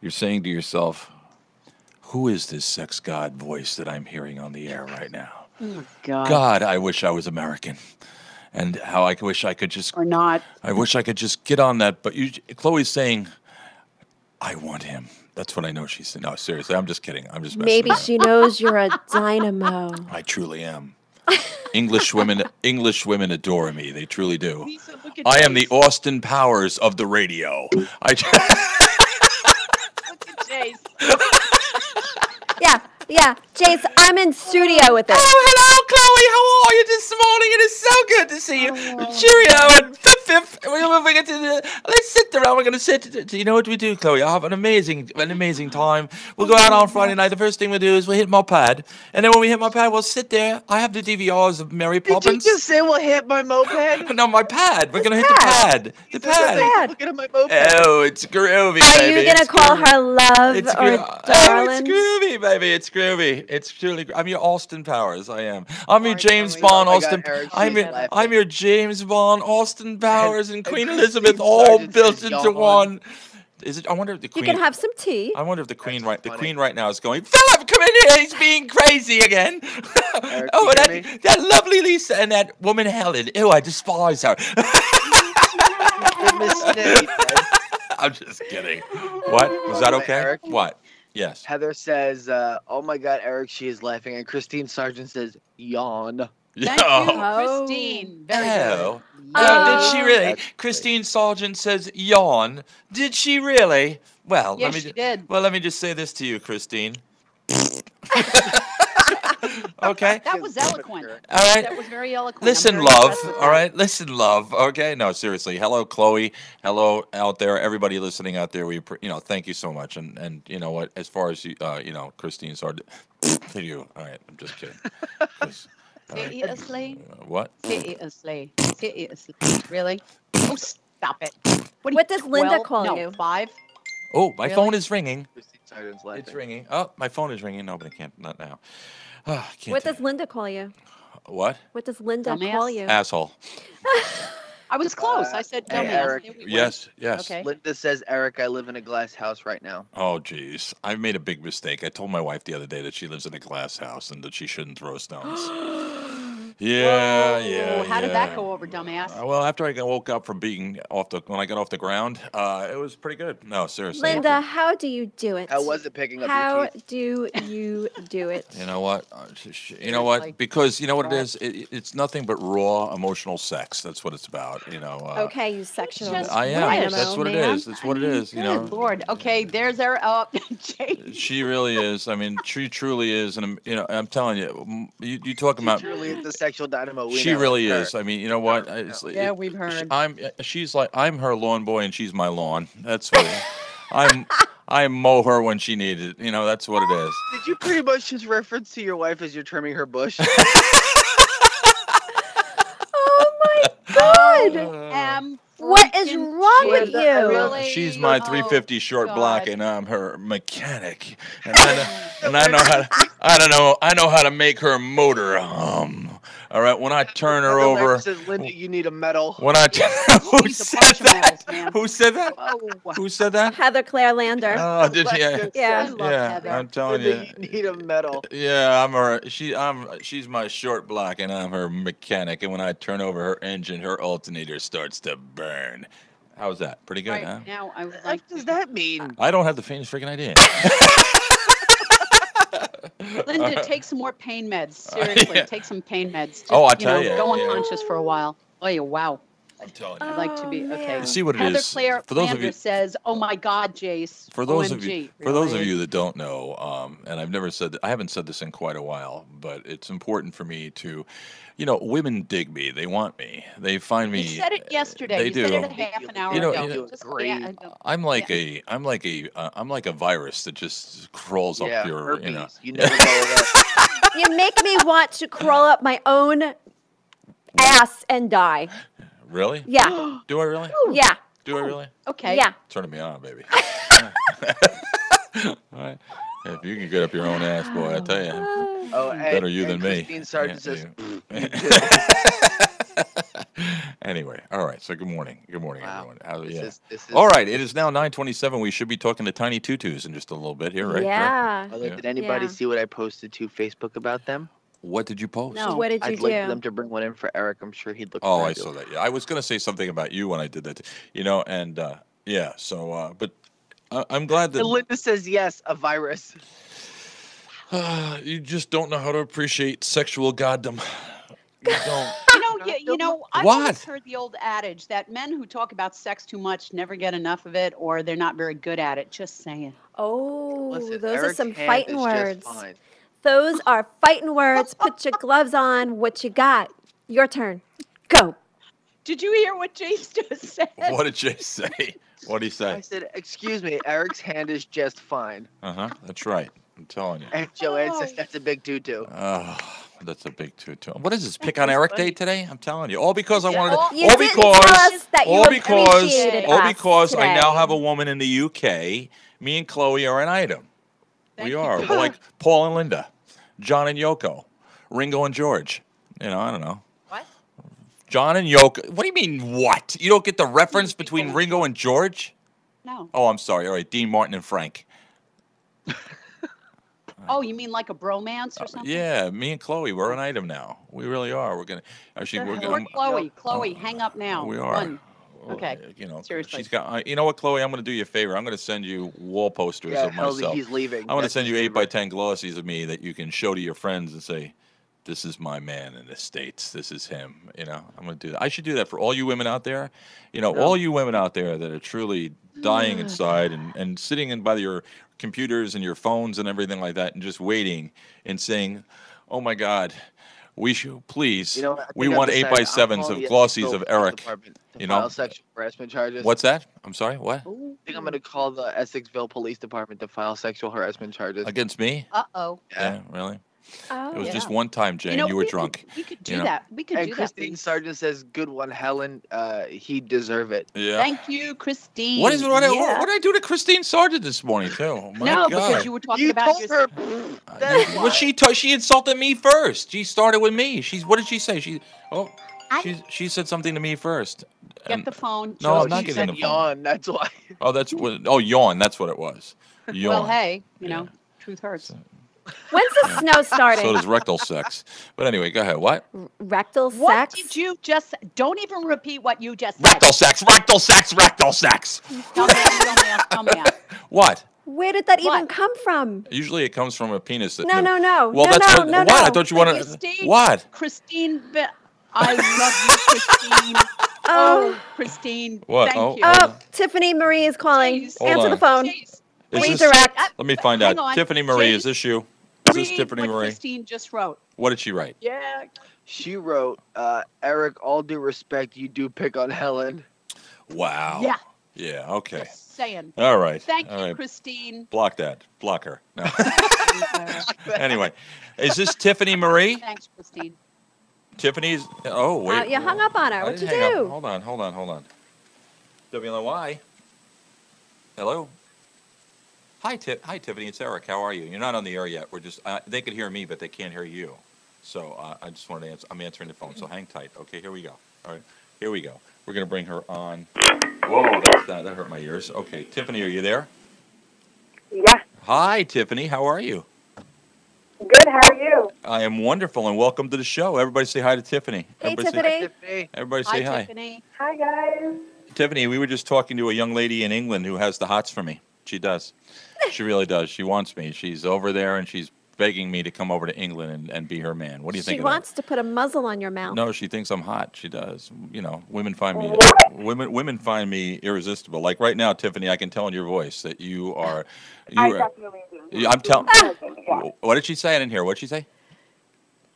you're saying to yourself, who is this sex god voice that I'm hearing on the air right now? Oh, God. God, I wish I was American. And how I wish I could just... Or not. I wish I could just get on that. But Chloe's saying, I want him. That's what I know she's saying. No, seriously, I'm just kidding. I'm just messing Maybe around. she knows you're a dynamo. I truly am. English women adore me. They truly do. Lisa, look at I am Chase. the Austin Powers of the radio. Look at Chase. Yeah, Jace, I'm in studio with it. Oh, hello, Chloe. How are you this morning? It is so good to see you. Cheerio and fifth. Let's sit around. We're going to sit. You know what we do, Chloe? I have an amazing time. We'll go out on Friday night. The first thing we do is we'll hit my pad. And then when we hit my pad, we'll sit there. I have the DVRs of Mary Poppins. Did you just say we'll hit my moped? No, my pad. We're going to hit the pad. The pad. Look at my moped. Oh, it's groovy, Are baby. you going to call her love It's or darling? It's groovy, baby. It's groovy. It's truly. I'm your Austin Powers. I am. I'm your James Bond, Austin. I'm your James Bond, Austin Powers, and Queen Elizabeth all built into one. Is it? I wonder if the You Queen. can have some tea. I wonder if the Queen right now is going, Philip, come in here. He's being crazy again. Oh, that lovely Lisa and that woman Helen. Oh, I despise her. I'm just kidding. What? Was that okay? Eric? What? Yes. Heather says, oh my God, Eric, she is laughing. And Christine Sargent says, yawn. Thank you, Christine. Very good. Did she really? Christine Sargent says yawn. Did she really? Well, Yes, she did. Well, let me just say this to you, Christine. Okay. That was eloquent. All right. That was very eloquent. Listen, I'm very love. impressed with All that. right. Listen, love. Okay. No, seriously. Hello, Chloe. Hello out there. Everybody listening out there. Thank you so much. And you know what? As far as Christine Sargent, to you. All right. I'm just kidding. Seriously? What? Seriously. Seriously. Really? Oh, stop it. What does Linda 12? call No, you? 5? Oh, my Really? phone is ringing. Christine Sargent's laughing. It's ringing. Oh, my phone is ringing. No, but I can't. Not now. I can't. What does Linda call you? What? What does Linda Dumbass? call you? Asshole. I was close. I said Hey, dumbass. Eric. There we went. Yes. Yes. Okay. Linda says, Eric, I live in a glass house right now. Oh, geez. I made a big mistake. I told my wife the other day that she lives in a glass house and that she shouldn't throw stones. Yeah. How did that go over, dumbass? Well, after I woke up from being when I got off the ground, it was pretty good. No, seriously. Linda, how do you do it? How was it picking up How your teeth? do you do it? You know what? You know what? Because you know what it is? It's nothing but raw emotional sex. That's what it's about. Okay, you sexual. I am. dynamo That's what it man. is. That's what it is. You know. Good Lord. Okay, there's our Jake. She really is. I mean, she truly is, and I'm telling you, you talking about. Truly is the sexual dynamo. We She know. really Her. is. I mean, you know what? Yeah, we've heard. She's like I'm her lawn boy, and she's my lawn. That's what I mow her when she needs it. That's what it is. Did you pretty much just reference to your wife as you're trimming her bush? Oh my God! What is wrong with you? Really? She's my 350 short block, and I'm her mechanic, and I know how to make her motor hum. All right, when I turn her Heather over. says, Linda, you need a medal. When I who said that? Man. Who said that? Oh. Who said that? Heather Claire Lander. Oh, did she? Yeah. Heather. I'm telling you. Linda, you need a medal. Yeah, I'm her. She's my short block, and I'm her mechanic. And when I turn over her engine, her alternator starts to burn. How's that? Pretty good, Right huh? now, I would What like does that mean? I don't have the faintest freaking idea. Linda, take some more pain meds. Seriously, take some pain meds. Just, Oh, I tell you, go yeah. unconscious for a while. Oh, yeah, wow. I'm telling you. I'd like to be okay. You see what it Heather is? Claire For those of Lander you- says, "Oh my God, Jace." For those OMG, of you, for those of really? you that don't know, and I've never said, I haven't said this in quite a while, but it's important for me to, women dig me. They want me. They find me. You said it yesterday. They you do. said it a half an hour You know, ago. Just, yeah, I'm like a virus that just crawls up Yeah, your, herpes. You never know You make me want to crawl up my own ass and die. Really? Yeah. Do I really? Yeah. Do I really? Okay. Yeah. Turning me on, baby. All right. If you can get up your own ass, boy, I tell you, Oh, better you than me. Christine Sargent says, Anyway, all right. So good morning, everyone. This is- All right. It is now 9:27. We should be talking to Tiny Tutus in just a little bit here, right? Yeah. Although, did anybody see what I posted to Facebook about them? What did you post? No. What did you I'd like do? them to bring one in for Eric. I'm sure he'd look. Oh, I fabulous. saw that. Yeah, I was going to say something about you when I did that, and yeah. So, but I'm glad that And Linda says yes, a virus. you just don't know how to appreciate sexual goddom. You don't. I've What? always heard the old adage that men who talk about sex too much never get enough of it, or they're not very good at it. Just saying. Oh, Listen, those are Eric's some hand fighting is just words. fine. Those are fighting words. Put your gloves on. What you got? Your turn. Go. Did you hear what Jace just said? What did Jay say? What did he I say? said, "Excuse me, Eric's hand is just fine." That's right. I'm telling you. And Joanne says that's a big tutu. Oh, that's a big tutu. What is this? Pick on Eric Day today? I'm telling you. All because I wanted. You didn't tell us that you appreciated us because I now today. have a woman in the UK. Me and Chloe are an item. We are. We're like Paul and Linda, John and Yoko, Ringo and George. I don't know. What? John and Yoko. What do you mean, what? You don't get the reference between Ringo and George? No. Oh, I'm sorry. All right, Dean Martin and Frank. Oh, you mean like a bromance or something? Yeah, me and Chloe, we're an item now. We really are. We're gonna actually. We're Or gonna. Chloe, hang up now. We are. Run. Okay. Seriously. She's got. You know what, Chloe? I'm going to do you a favor. I'm going to send you wall posters Yeah, of hell, myself. he's leaving. I'm going to That's send you his 8x10 glossies of me that you can show to your friends and say, "This is my man in the States. This is him." I'm going to do that. I should do that for all you women out there. All you women out there that are truly dying inside and sitting in by your computers and your phones and everything like that, and just waiting and saying, "Oh my God." We should please. We want 8x7s of glossies of Eric. File sexual harassment charges. What's that? I'm sorry. What? I think I'm going to call the Essexville Police Department to file sexual harassment charges. Against me? Uh-oh. Yeah, really? Oh, It was just one time, Jane. You were drunk. We could do that. We could And do Christine that. Sargent says, "Good one, Helen. He'd deserve it." Yeah. Thank you, Christine. What did I Yeah. do to Christine Sargent this morning too? Oh, my No, God. because you were talking about your. Well, she insulted me first. She started with me. What did she say? She said something to me first. Get the phone. No, I'm not She getting said the phone. yawn. That's why. Oh, that's what. Oh, yawn. That's what it was. Yawn. Well, hey, truth hurts. When's the snow starting? So does rectal sex. But anyway, go ahead. What? Rectal What sex? did you just? Don't even repeat what you just said. Rectal sex. Rectal sex. Rectal sex. Dumbass. What? Where did that even come from? Usually it comes from a penis. That, No. Well, that's what. no. What? I thought you wanted. Christine, What? Christine, I love you, Christine. Oh, Christine. What? Thank you. Oh, Tiffany Marie is calling. Hold Answer on. the phone. Is Please this- direct. Let me find Hang out. on. Tiffany Marie, Jane, is this you? Is this Read Tiffany what Marie? Christine just wrote. What did she write? Yeah. She wrote, "Eric, all due respect, you do pick on Helen." Wow. Yeah. Yeah. Okay. Saying. All right. Thank All you, right. Christine. Block that. Block her. No. Anyway, is this Tiffany Marie? Thanks, Christine. Tiffany's. Oh wait. You hung up on her. I What'd you didn't hang do? up. Hold on. WLY. Hello. Hi, Tiffany. It's Eric. How are you? You're not on the air yet. We're just. They could hear me, but they can't hear you. So I just wanted to answer. I'm answering the phone. So hang tight. Okay. Here we go. All right. Here we go. We're gonna bring her on. Whoa, that hurt my ears. Okay, Tiffany, are you there? Yeah. Hi, Tiffany. How are you? Good. How are you? I am wonderful, and welcome to the show. Everybody say hi to Tiffany. Hey, Everybody Tiffany. Say, everybody say hi. Tiffany. Hi, guys. Tiffany, we were just talking to a young lady in England who has the hots for me. She does. She really does. She wants me. She's over there, and she's begging me to come over to England and be her man. What do you think She of that? wants to put a muzzle on your mouth. No, she thinks I'm hot. She does. You know, women find me women find me irresistible. Like right now, Tiffany, I can tell in your voice that you are. I definitely do. I'm telling. Yeah. What did she say? I didn't hear. What did she say?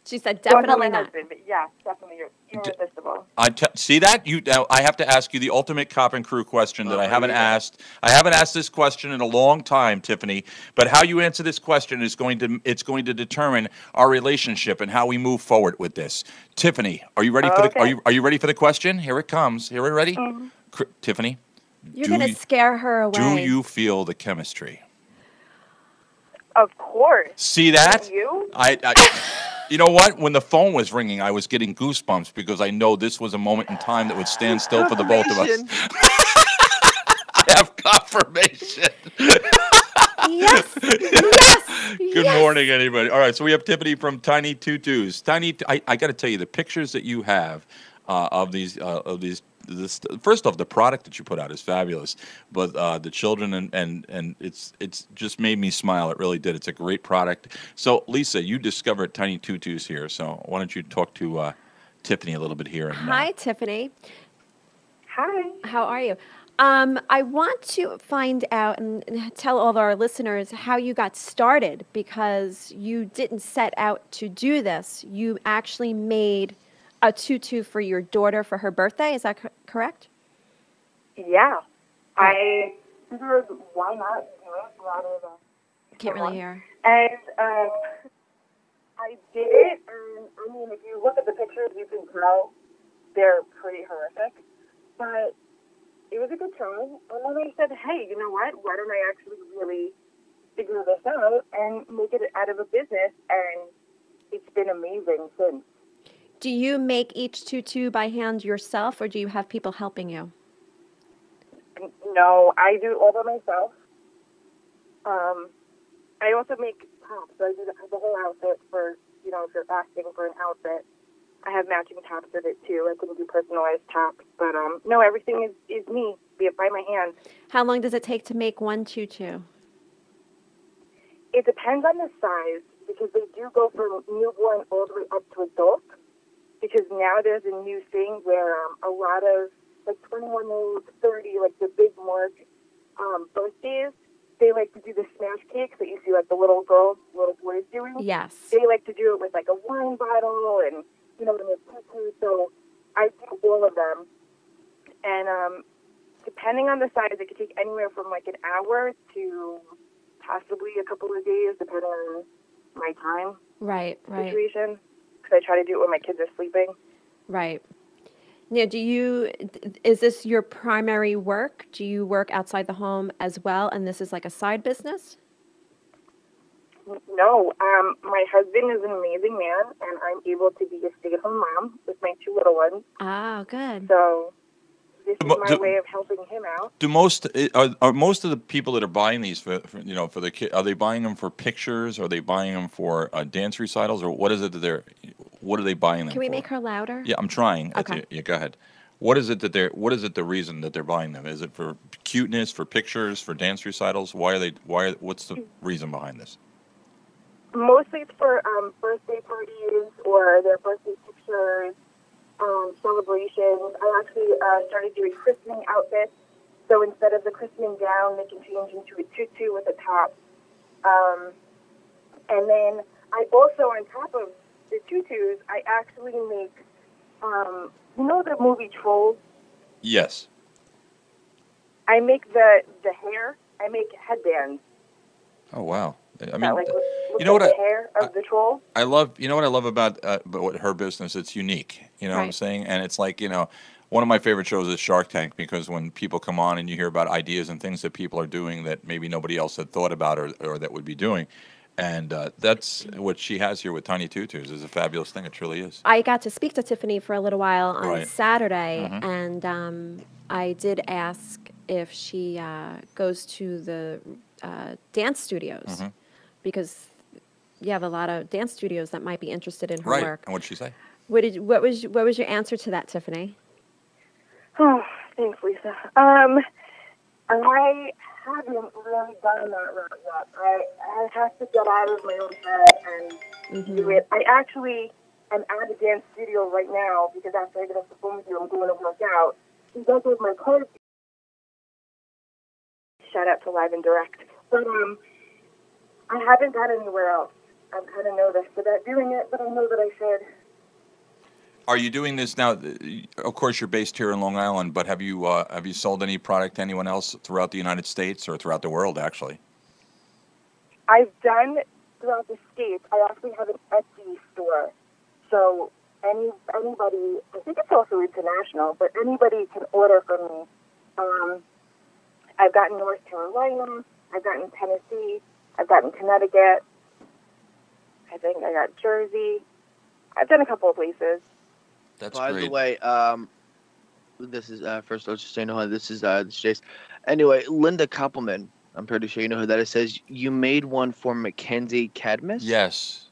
She said Well, no, definitely my not. husband, but yeah, definitely irresistible. See that? I have to ask you the ultimate cop and crew question that I haven't asked. I haven't asked this question in a long time, Tiffany. But how you answer this question is going to determine our relationship and how we move forward with this. Tiffany, are you ready for the are you ready for the question? Here it comes. Here we ready? Tiffany, You're going to scare her away. do you feel the chemistry? Of course. See that? You? You know what? When the phone was ringing, I was getting goosebumps because I know this was a moment in time that would stand still for the both of us. I have confirmation. Yes. Good morning, anybody. All right, so we have Tiffany from Tiny Tutus. I got to tell you, the pictures that you have of these. First off, the product that you put out is fabulous, but the children and it's just made me smile. It really did. It's a great product. So, Lisa, you discovered Tiny Tutus here. So, why don't you talk to Tiffany a little bit here? And, Hi, Tiffany. Hi. How are you? I want to find out and tell all of our listeners how you got started, because you didn't set out to do this. You actually made a tutu for your daughter for her birthday. Is that correct? Yeah. I figured why not do it rather than... Can't really hear. And I did it, and I mean, if you look at the pictures, you can tell they're pretty horrific. But it was a good try. And then I said, hey, you know what? Why don't I actually really figure this out and make it out of a business? And it's been amazing since. Do you make each tutu by hand yourself, or do you have people helping you? No, I do all by myself. I also make tops. So I do the whole outfit for, you know, if you're asking for an outfit. I have matching tops with it, too. I can do personalized tops. But, no, everything is me, be it by my hand. How long does it take to make one tutu? It depends on the size, because they do go from newborn all the way up to adult. Because now there's a new thing where a lot of, like, 21 age, 30, like, the big mark birthdays, they like to do the smash cakes that you see, like, the little girls, little boys doing. Yes. They like to do it with, like, a wine bottle and, you know, and a tutu. So I do all of them. And depending on the size, it could take anywhere from, like, an hour to possibly a couple of days, depending on my time situation. I try to do it when my kids are sleeping. Right. Now, is this your primary work? Do you work outside the home as well, and this is like a side business? No. My husband is an amazing man, and I'm able to be a stay-at-home mom with my two little ones. Ah, good. So this is my way of helping him out. Do most of the people that are buying these for the kid, are they buying them for pictures? Are they buying them for dance recitals, or what is it that what are they buying them for? Can we make her louder? Yeah, I'm trying. Okay. Yeah, go ahead. What is it the reason that they're buying them? Is it for cuteness, for pictures, for dance recitals? What's the reason behind this? Mostly it's for birthday parties or their birthday pictures, celebrations. I actually started doing christening outfits. So instead of the christening gown, they can change into a tutu with a top. And then I also, on top of the tutus, I actually make, you know the movie Trolls? Yes. I make the hair. I make headbands. Oh wow! I mean, Like, you know what the hair of the troll. I love. You know what I love about her business? It's unique. You know what I'm Right. saying? And it's like, one of my favorite shows is Shark Tank, because when people come on and you hear about ideas and things that people are doing that maybe nobody else had thought about or that would be doing. And that's what she has here with Tiny Tutus is a fabulous thing. It truly is. I got to speak to Tiffany for a little while on Right. Saturday, Mhm. and I did ask if she goes to the dance studios, Mhm. because you have a lot of dance studios that might be interested in her Right. work. And what did she say? What was your answer to that, Tiffany? Oh, thanks, Lisa. I haven't really done that route yet. I have to get out of my own head and do it. I actually am at a dance studio right now because after I get off the phone with you, I'm going to work out. You guys have my card. Shout out to Live and Direct. But I haven't got anywhere else. I'm kind of nervous about doing it, but I know that I should. Are you doing this now? Of course, you're based here in Long Island, but have you sold any product to anyone else throughout the United States or throughout the world, actually? I've done throughout the States. I actually have an Etsy store. So anybody, I think it's also international, but anybody can order from me. I've gotten North Carolina. I've gotten Tennessee. I've gotten Connecticut. I think I got Jersey. I've done a couple of places. That's By great. the way, this is first. Let's just say no. This is Jace. Anyway, Linda Koppelman. I'm pretty sure you know who that is. Says you made one for Mackenzie Cadmus. Yes.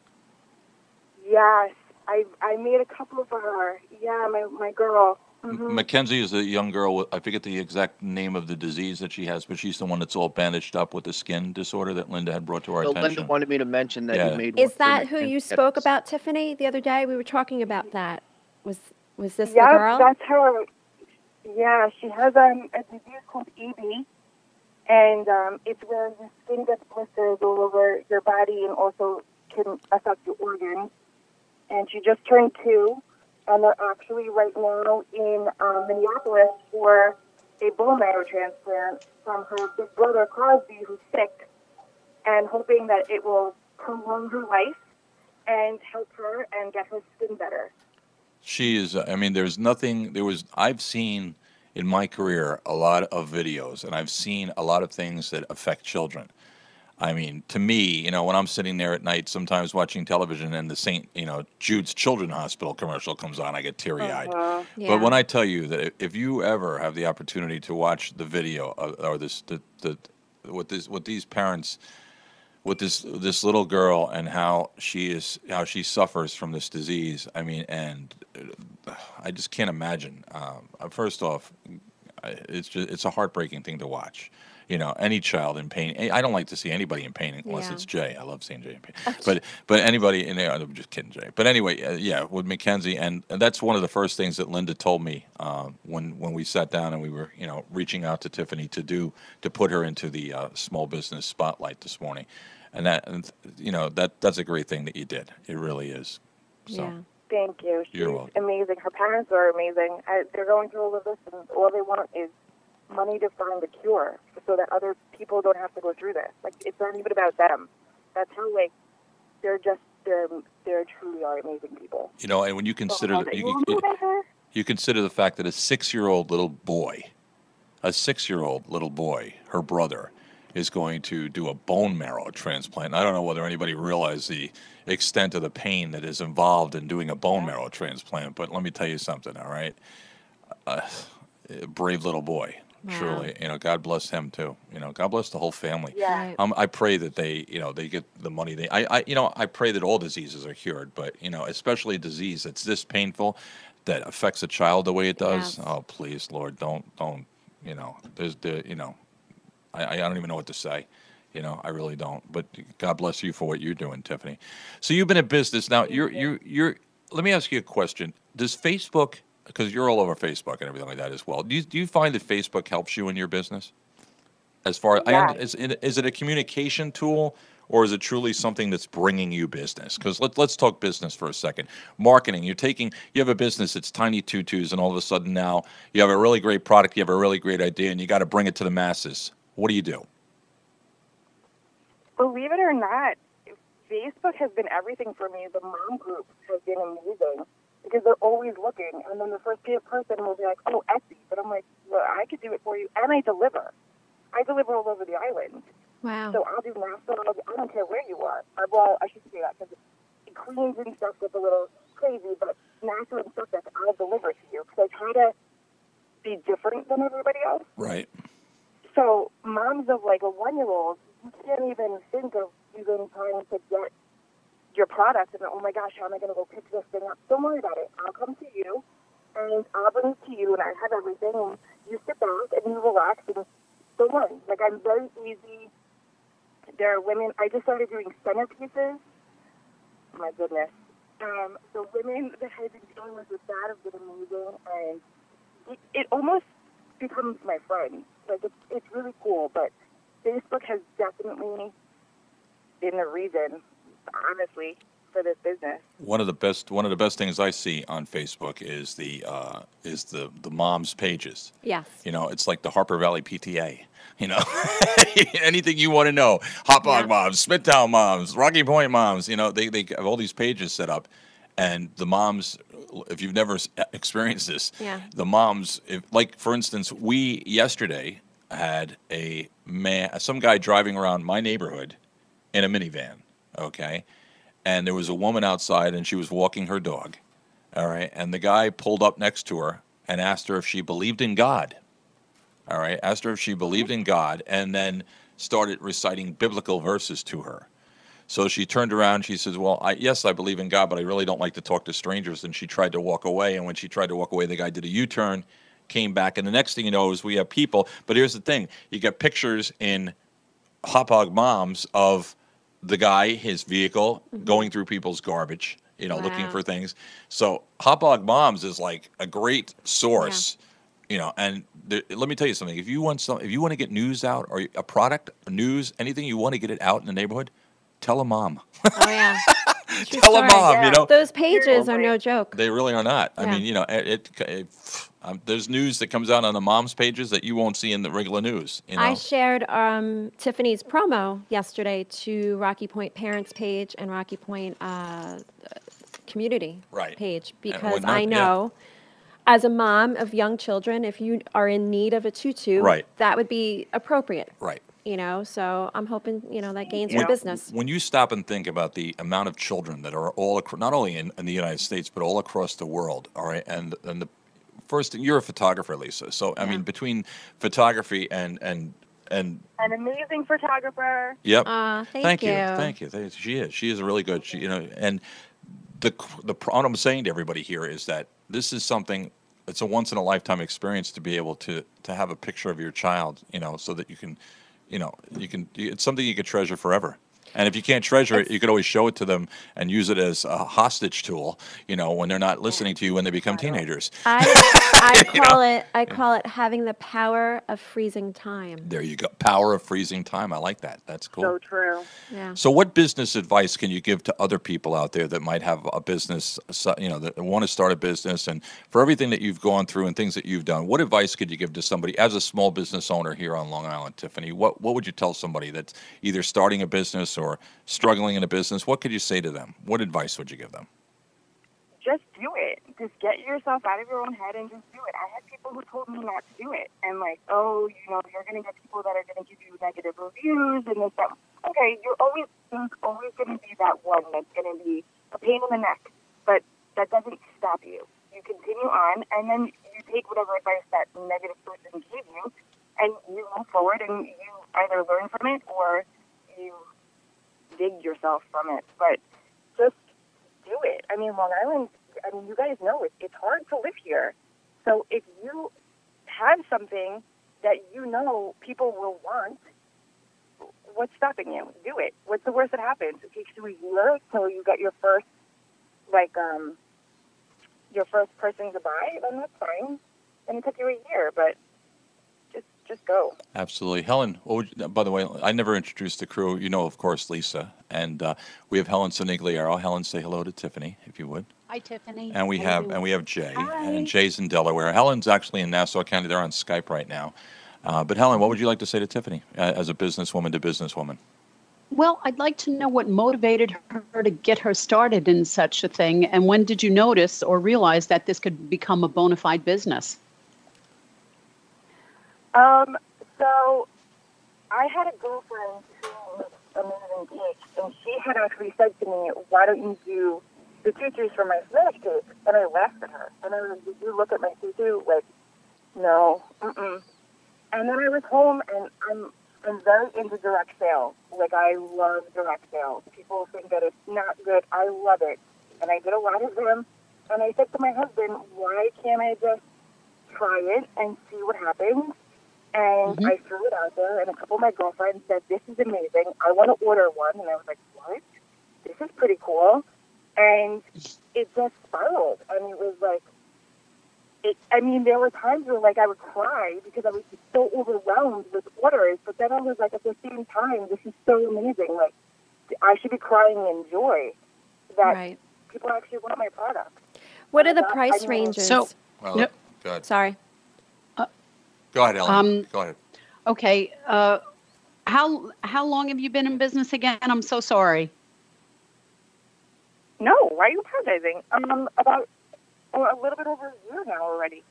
Yes, I made a couple for her. Yeah, my girl. Mackenzie is a young girl with, I forget the exact name of the disease that she has, but she's the one that's all bandaged up with the skin disorder that Linda had brought to our So attention. Linda wanted me to mention that Yeah. you made one Is for that who Mackenzie you Cadmus. spoke about, Tiffany, the other day? We were talking about that. Was this the Yeah, girl? that's her. Yeah, she has a disease called EB, and it's where your skin gets blisters all over your body and also can affect your organs. And she just turned 2, and they're actually right now in Minneapolis for a bone marrow transplant from her big brother Crosby, who's sick, and hoping that it will prolong her life and help her and get her skin better. She is, I mean, I've seen in my career a lot of videos, and I've seen a lot of things that affect children. I mean, to me, when I'm sitting there at night, sometimes watching television, and the Jude's Children's Hospital commercial comes on, I get teary-eyed. But when I tell you that if you ever have the opportunity to watch the video or what these parents, with this little girl and how she suffers from this disease, I mean, and I just can't imagine. First off, it's a heartbreaking thing to watch. Any child in pain. I don't like to see anybody in pain unless it's Jay. I love seeing Jay in pain. But anybody I'm just kidding, Jay. But anyway, with Mackenzie, and that's one of the first things that Linda told me when we sat down and we were reaching out to Tiffany to put her into the small business spotlight this morning, and that's a great thing that you did. It really is. So. Yeah. Thank you. She's You're welcome. amazing. Her parents are amazing. They're going through all of this, and all they want is money to find the cure so that other people don't have to go through this. It's not even about them. That's how, they're truly are amazing people. And when you consider you consider the fact that a 6-year-old little boy, her brother, is going to do a bone marrow transplant. And I don't know whether anybody realized the extent of the pain that is involved in doing a bone marrow transplant, but let me tell you something, all right? A brave little boy. Wow. Truly, God bless him too. God bless the whole family. Yeah. I pray that they get the money. I pray that all diseases are cured, but especially a disease that's this painful, that affects a child the way it does. Yes. Oh, please, Lord, don't. I don't even know what to say. I really don't. But God bless you for what you're doing, Tiffany. So you've been in business now. You're. Let me ask you a question. Does Facebook? Because you're all over Facebook and everything like that as well. Do you find that Facebook helps you in your business? As far as is it a communication tool, or is it truly something that's bringing you business? Because let's talk business for a second. Marketing. You have a business that's Tiny Tutus, and all of a sudden now you have a really great product, you have a really great idea, and you got to bring it to the masses. What do? Believe it or not, Facebook has been everything for me. The mom group has been amazing, because they're always looking, and then the first person will be like, oh, Etsy. But I'm like, well, I could do it for you, and I deliver. I deliver all over the island. Wow. So I'll do Nassau. I don't care where you are. Well, I should say that, because Queens and stuff gets a little crazy, but Nassau and stuff, I'll deliver to you, because I try to be different than everybody else. Right. So moms of, a 1-year-old, you can't even think of even trying to get your product and oh my gosh, how am I going to go pick this thing up? Don't worry about it. I'll come to you and I'll bring it to you, and I have everything, and you sit back and you relax and the one. Like, I'm very easy. There are women. I just started doing centerpieces. My goodness. The women that I've been dealing with that have been amazing, and it almost becomes my friend. Like, it's really cool, but Facebook has definitely been the reason, honestly, for this business. One of the best things I see on Facebook is the moms pages. Yes. You know, it's like the Harper Valley PTA. You know, anything you want to know, Hot Dog Moms, Smithtown Moms, Rocky Point Moms. You know, they have all these pages set up, and the moms. If you've never experienced this, the moms. Like for instance, we yesterday had some guy driving around my neighborhood in a minivan. Okay. And there was a woman outside, and she was walking her dog, all right? And the guy pulled up next to her and asked her if she believed in God, all right? Asked her if she believed in God, and then started reciting biblical verses to her. So she turned around, she says, well, yes, I believe in God, but I really don't like to talk to strangers. And she tried to walk away, and when she tried to walk away, the guy did a U-turn, came back, and the next thing you know is we have people. But here's the thing. You get pictures in Hot Dog Moms of the guy, his vehicle, going through people's garbage, you know, looking for things. So Hot Dog Moms is like a great source, you know. And let me tell you something: if you want to get news out, or a product, news, anything, you want to get it out in the neighborhood, tell a mom. Oh yeah. Tell a mom, you know. Those pages are no joke. They really are not. I mean, you know, there's news that comes out on the moms pages that you won't see in the regular news. You know? I shared Tiffany's promo yesterday to Rocky Point Parents page and Rocky Point Community page, because I know as a mom of young children, if you are in need of a tutu, that would be appropriate. Right. You know, so I'm hoping, you know, that gains your business. When you stop and think about the amount of children that are all not only in the United States, but all across the world, all right, and the first thing, you're a photographer, Lisa. So, I mean, between photography and an amazing photographer. Yep. Thank you. Thank you. She is a really good, you know, and what I'm saying to everybody here is that this is something, it's a once in a lifetime experience to be able to have a picture of your child, you know, so that you can, you know, it's something you could treasure forever. And if you can't treasure it, you could always show it to them and use it as a hostage tool, you know, when they're not listening to you when they become teenagers. I call it having the power of freezing time. There you go. Power of freezing time. I like that. That's cool. So true. Yeah. So what business advice can you give to other people out there that might have a business, you know, that want to start a business? And for everything that you've gone through and things that you've done, what advice could you give to somebody as a small business owner here on Long Island, Tiffany? What would you tell somebody that's either starting a business or struggling in a business? What could you say to them? What advice would you give them? Just do it. Just get yourself out of your own head and just do it. I had people who told me not to do it. And like, oh, you know, you're going to get people that are going to give you negative reviews and this, that. Okay, there's always going to be that one that's going to be a pain in the neck. But that doesn't stop you. You continue on, and then you take whatever advice that negative person gave you, and you move forward, and you either learn from it or you dig yourself from it. But just do it. I mean, Long Island, I mean, you guys know it's hard to live here. So if you have something that you know people will want, what's stopping you? Do it. What's the worst that happens? It takes you a year till you get your first, your first person to buy, then that's fine. And it took you a year, but just go. Absolutely. Helen, by the way, I never introduced the crew. You know, of course, Lisa. And we have Helen Sonigliaro. Helen, say hello to Tiffany, if you would. Hi, Tiffany. And we have Jay. Hi. And Jay's in Delaware. Helen's actually in Nassau County. They're on Skype right now. But Helen, what would you like to say to Tiffany as a businesswoman to businesswoman? Well, I'd like to know what motivated her to get her started in such a thing. And when did you notice or realize that this could become a bona fide business? So I had a girlfriend who was amazing cake, and she had actually said to me, why don't you do the tutus for my Spanish cake? And I laughed at her. And I was like, did you look at my tutu? Like, no, And then I was home, and I'm very into direct sales. Like, I love direct sales. People think that it's not good. I love it. And I did a lot of them. And I said to my husband, why can't I just try it and see what happens? And I threw it out there, and a couple of my girlfriends said, "This is amazing. I want to order one." And I was like, "What? This is pretty cool." And it just spiraled. And it was like, there were times where like I would cry because I was just so overwhelmed with orders. But then I was like, at the same time, this is so amazing. Like, I should be crying in joy that people actually want my product. What are the price ranges? Well, go ahead. Sorry. Go ahead, Ellen. Go ahead. Okay. How long have you been in business again? I'm so sorry. No, why are you apologizing? About a little bit over a year now already.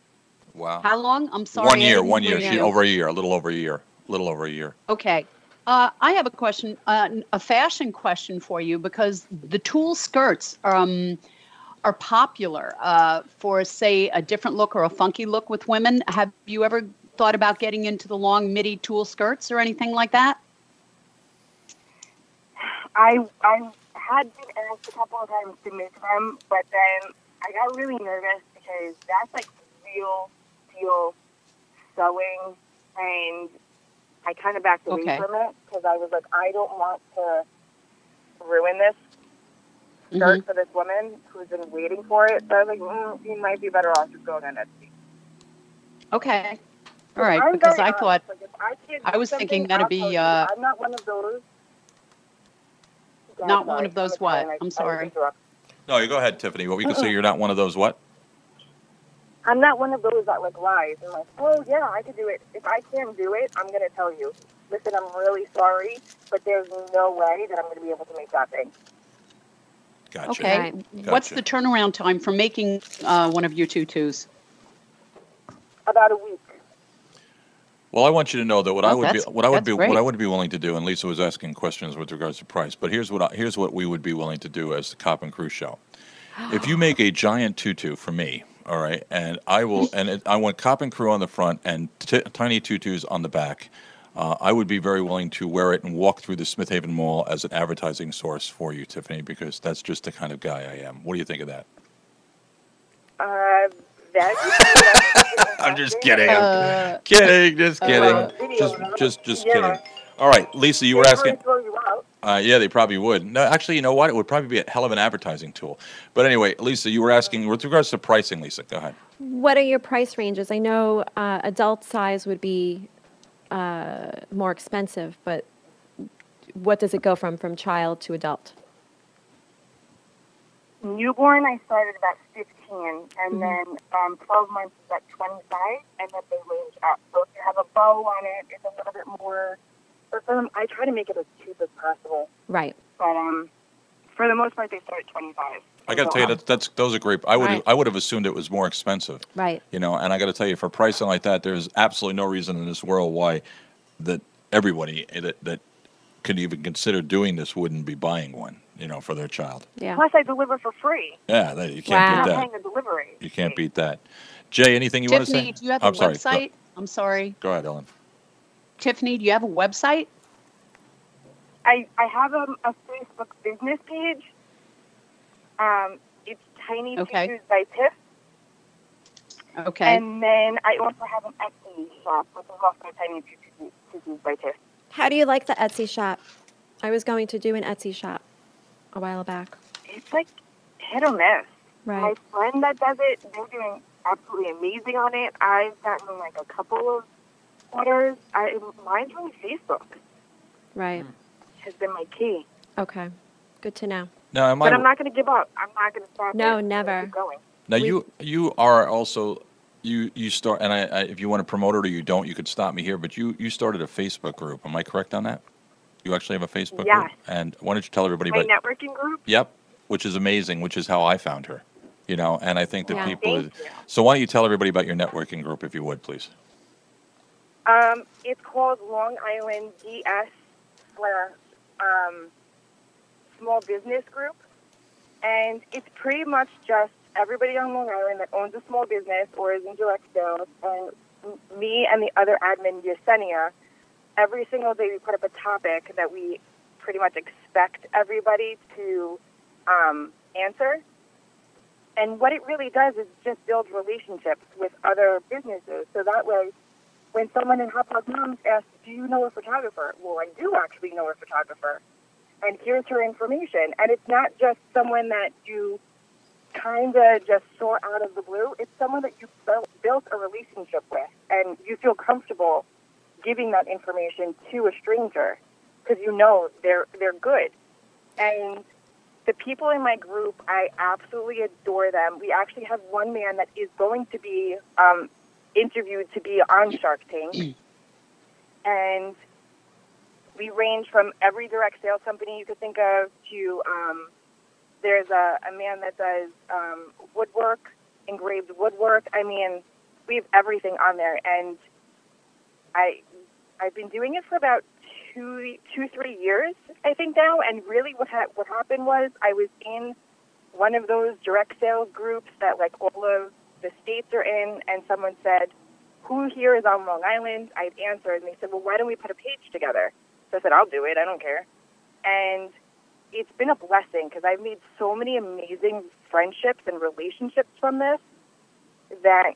Wow. How long? I'm sorry. 1 year. I didn't 1 year. hear She, you. over a year. A little over a year. A little over a year. Okay. I have a question, a fashion question for you, because the tulle skirts are popular for, say, a different look or a funky look with women. Have you ever thought about getting into the long midi tulle skirts or anything like that? I had been asked a couple of times to make them, but then I got really nervous because that's like real deal sewing, and I kind of backed away from it because I was like, I don't want to ruin this skirt for this woman who's been waiting for it. So I was like, you might be better off just going on Etsy. Okay. All right, I'm because very I thought, honest. Like, if I can't I do was something, thinking that'd I'll be, tell you. I'm not one of those. not one of those what? I'm sorry. No, you go ahead, Tiffany. What we can say, you're not one of those what? I'm not one of those that like lies and like, oh yeah, I could do it. If I can't do it, I'm gonna tell you. Listen, I'm really sorry, but there's no way that I'm gonna be able to make that thing. Gotcha. Okay. What's the turnaround time for making one of your tutus? About a week. Well, I want you to know that what I would be, that's what I great. would be willing to do, and Lisa was asking questions with regards to price, but here's what we would be willing to do as the Cop and Crew show. If you make a giant tutu for me, all right, and I will, I want Cop and Crew on the front and tiny tutus on the back. I would be very willing to wear it and walk through the Smith Haven Mall as an advertising source for you, Tiffany, because that's just the kind of guy I am. What do you think of that? I'm just kidding. I'm kidding. Just kidding. Just kidding. All right, Lisa, you were asking. Yeah, they probably would. No, actually, you know what? It would probably be a hell of an advertising tool. But anyway, Lisa, you were asking with regards to pricing. Lisa, go ahead. What are your price ranges? I know adult size would be more expensive, but what does it go from child to adult? Newborn, I started about 15, and then 12 months is at 25, and then they range up. So if you have a bow on it, it's a little bit more. But I try to make it as cheap as possible. Right. But for the most part, they start at 25. I got to tell you those are great. I would have assumed it was more expensive. Right. You know, and I got to tell you, for pricing like that, there's absolutely no reason in this world why that everybody that could even consider doing this wouldn't be buying one. You know, for their child. Yeah. Plus, I deliver for free. Yeah, you can't beat I'm that. paying the delivery. You can't beat that. Jay, anything you want to say? Tiffany, do you have a I'm sorry. website? I'm sorry. Go ahead, Ellen. Tiffany, do you have a website? I have a Facebook business page. It's Tiny Tutus by Tiff. Okay. And then I also have an Etsy shop, which is also Tiny Tutus by Tiff. How do you like the Etsy shop? I was going to do an Etsy shop a while back. It's like hit or miss. Right. My friend that does it, they're doing absolutely amazing on it. I've gotten like a couple of orders. Mine's from Facebook. Right. Has been my key. Okay. Good to know. Now, But I'm not going to give up. I'm not going to stop. No, it. never. I'm gonna keep going. Now you are also you start, and I if you want to promote it or you don't, you could stop me here. But you started a Facebook group. Am I correct on that? You actually have a Facebook group? Yes. And why don't you tell everybody My about networking group? Yep, which is amazing, which is how I found her. You know, and I think that Yeah. people. Thank you. So why don't you tell everybody about your networking group, if you would, please? It's called Long Island DS Small Business Group. And it's pretty much just everybody on Long Island that owns a small business or is in direct sales, and me and the other admin, Yesenia. Every single day we put up a topic that we pretty much expect everybody to answer. And what it really does is just build relationships with other businesses. So that way, when someone in Hot Dog Moms asks, do you know a photographer? Well, I do actually know a photographer. And here's her information. And it's not just someone that you kind of just saw out of the blue. It's someone that you built a relationship with. And you feel comfortable giving that information to a stranger because you know they're good. And the people in my group, I absolutely adore them. We actually have one man that is going to be interviewed to be on Shark Tank. And we range from every direct sales company you could think of to there's a man that does woodwork, engraved woodwork. I mean, we have everything on there. And I've been doing it for about 3 years, I think now. And really what happened was I was in one of those direct sales groups that like all of the states are in, and someone said, who here is on Long Island? I answered, and they said, well, why don't we put a page together? So I said, I'll do it. I don't care. And it's been a blessing because I've made so many amazing friendships and relationships from this that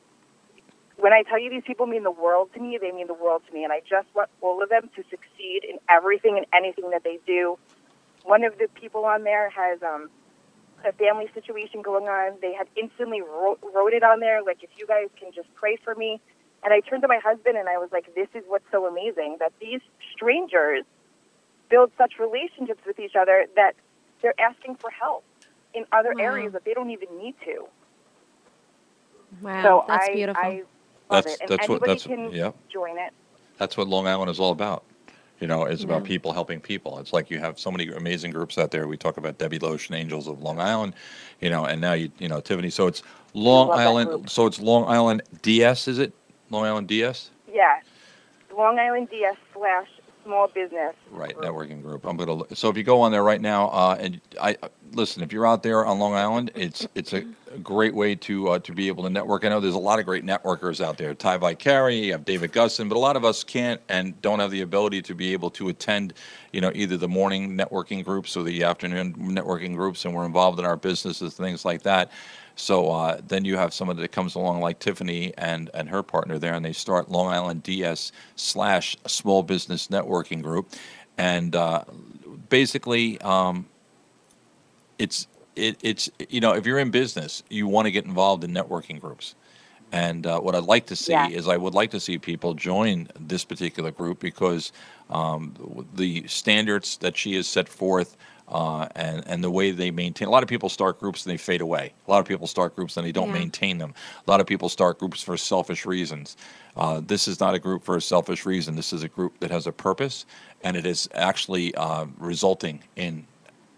when I tell you these people mean the world to me, they mean the world to me. And I just want all of them to succeed in everything and anything that they do. One of the people on there has a family situation going on. They had instantly wrote it on there, like, if you guys can just pray for me. And I turned to my husband and I was like, this is what's so amazing, that these strangers build such relationships with each other that they're asking for help in other areas that they don't even need to. Wow, so that's beautiful. I love it. And anybody can yeah. join it. That's what Long Island is all about. You know, it's about people helping people. It's like you have so many amazing groups out there. We talk about Debbie Lotion Angels of Long Island, you know, and now you know, Tiffany. So it's Long Island. So it's Long Island DS, is it? Long Island DS? Yeah. Long Island DS / small business. Right, networking group. I'm gonna. So if you go on there right now, and I listen, if you're out there on Long Island, it's a great way to be able to network. I know there's a lot of great networkers out there. Ty Vicari, you have David Gusson, but a lot of us can't and don't have the ability to be able to attend, you know, either the morning networking groups or the afternoon networking groups, and we're involved in our businesses, things like that. So then you have somebody that comes along like Tiffany and her partner there, and they start Long Island DS / Small Business Networking Group. And basically, it's you know, if you're in business, you want to get involved in networking groups. And what I'd like to see is I would like to see people join this particular group because the standards that she has set forth and the way they maintain. A lot of people start groups and they fade away. A lot of people start groups and they don't maintain them. A lot of people start groups for selfish reasons. This is not a group for a selfish reason. This is a group that has a purpose, and it is actually resulting in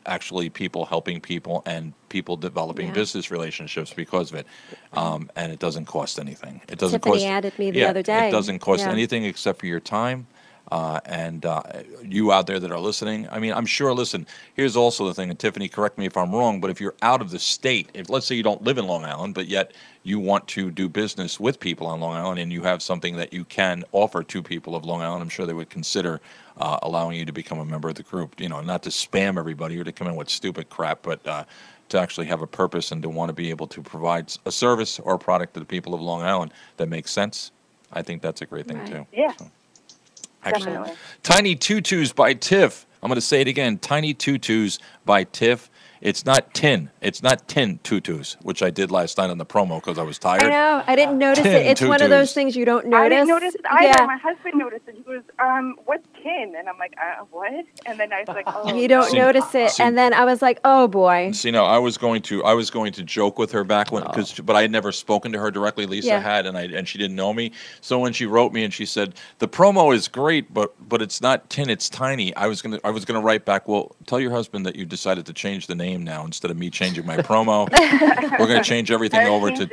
actually people helping people and people developing business relationships because of it. And it doesn't cost anything. It doesn't Tiffany cost. added me the other day. It doesn't cost anything except for your time. And you out there that are listening, I mean, I'm sure, listen, here's also the thing, and Tiffany, correct me if I'm wrong, but if you're out of the state, if let's say you don't live in Long Island, but yet you want to do business with people on Long Island and you have something that you can offer to people of Long Island, I'm sure they would consider allowing you to become a member of the group. You know, not to spam everybody or to come in with stupid crap, but to actually have a purpose and to want to be able to provide a service or a product to the people of Long Island that makes sense. I think that's a great thing, too. Yeah. So. Excellent. Tiny Tutus by Tiff. I'm going to say it again. Tiny Tutus by Tiff. It's not tin. It's not tin tutus, which I did last night on the promo because I was tired. I know. I didn't notice Tin it. It's one of those tutus. things you don't notice. I didn't notice it either. Yeah. My husband noticed it. He goes, what's tin? And I'm like, what? And then I was like, oh. You don't notice it, and then I was like, "Oh boy." See, no, I was going to joke with her back when, but I had never spoken to her directly. Lisa had, and she didn't know me. So when she wrote me and she said the promo is great, but it's not tin, it's tiny. I was gonna write back. Well, tell your husband that you decided to change the name now instead of me changing my promo. We're gonna change everything over to.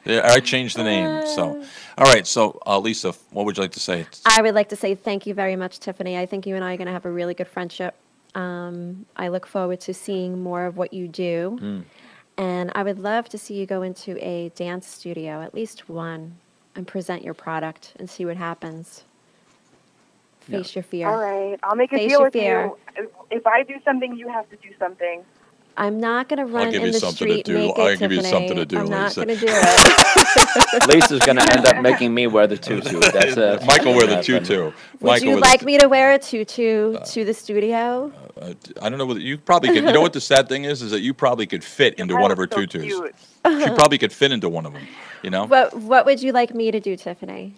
Yeah, I changed the name. So, all right. So, Lisa, what would you like to say? I would like to say thank you very much, Tiffany. I think you and I are going to have a really good friendship. I look forward to seeing more of what you do. And I would love to see you go into a dance studio, at least one, and present your product and see what happens. Face your fear. All right. I'll make a Face deal your with fear. you. If I do something, you have to do something. I'm not going to run give in you the something to street do. naked, I'll give you Tiffany. something to do, I'm not Lisa. going to do it. Lisa's going to end up making me wear the tutu. That's Michael wear the gonna happen. tutu. Would Michael you wear the like me to wear a tutu to the studio? I don't know whether you probably could. You know what the sad thing is that you probably could fit into one of her tutus. She probably could fit into one of them. You know. What would you like me to do, Tiffany?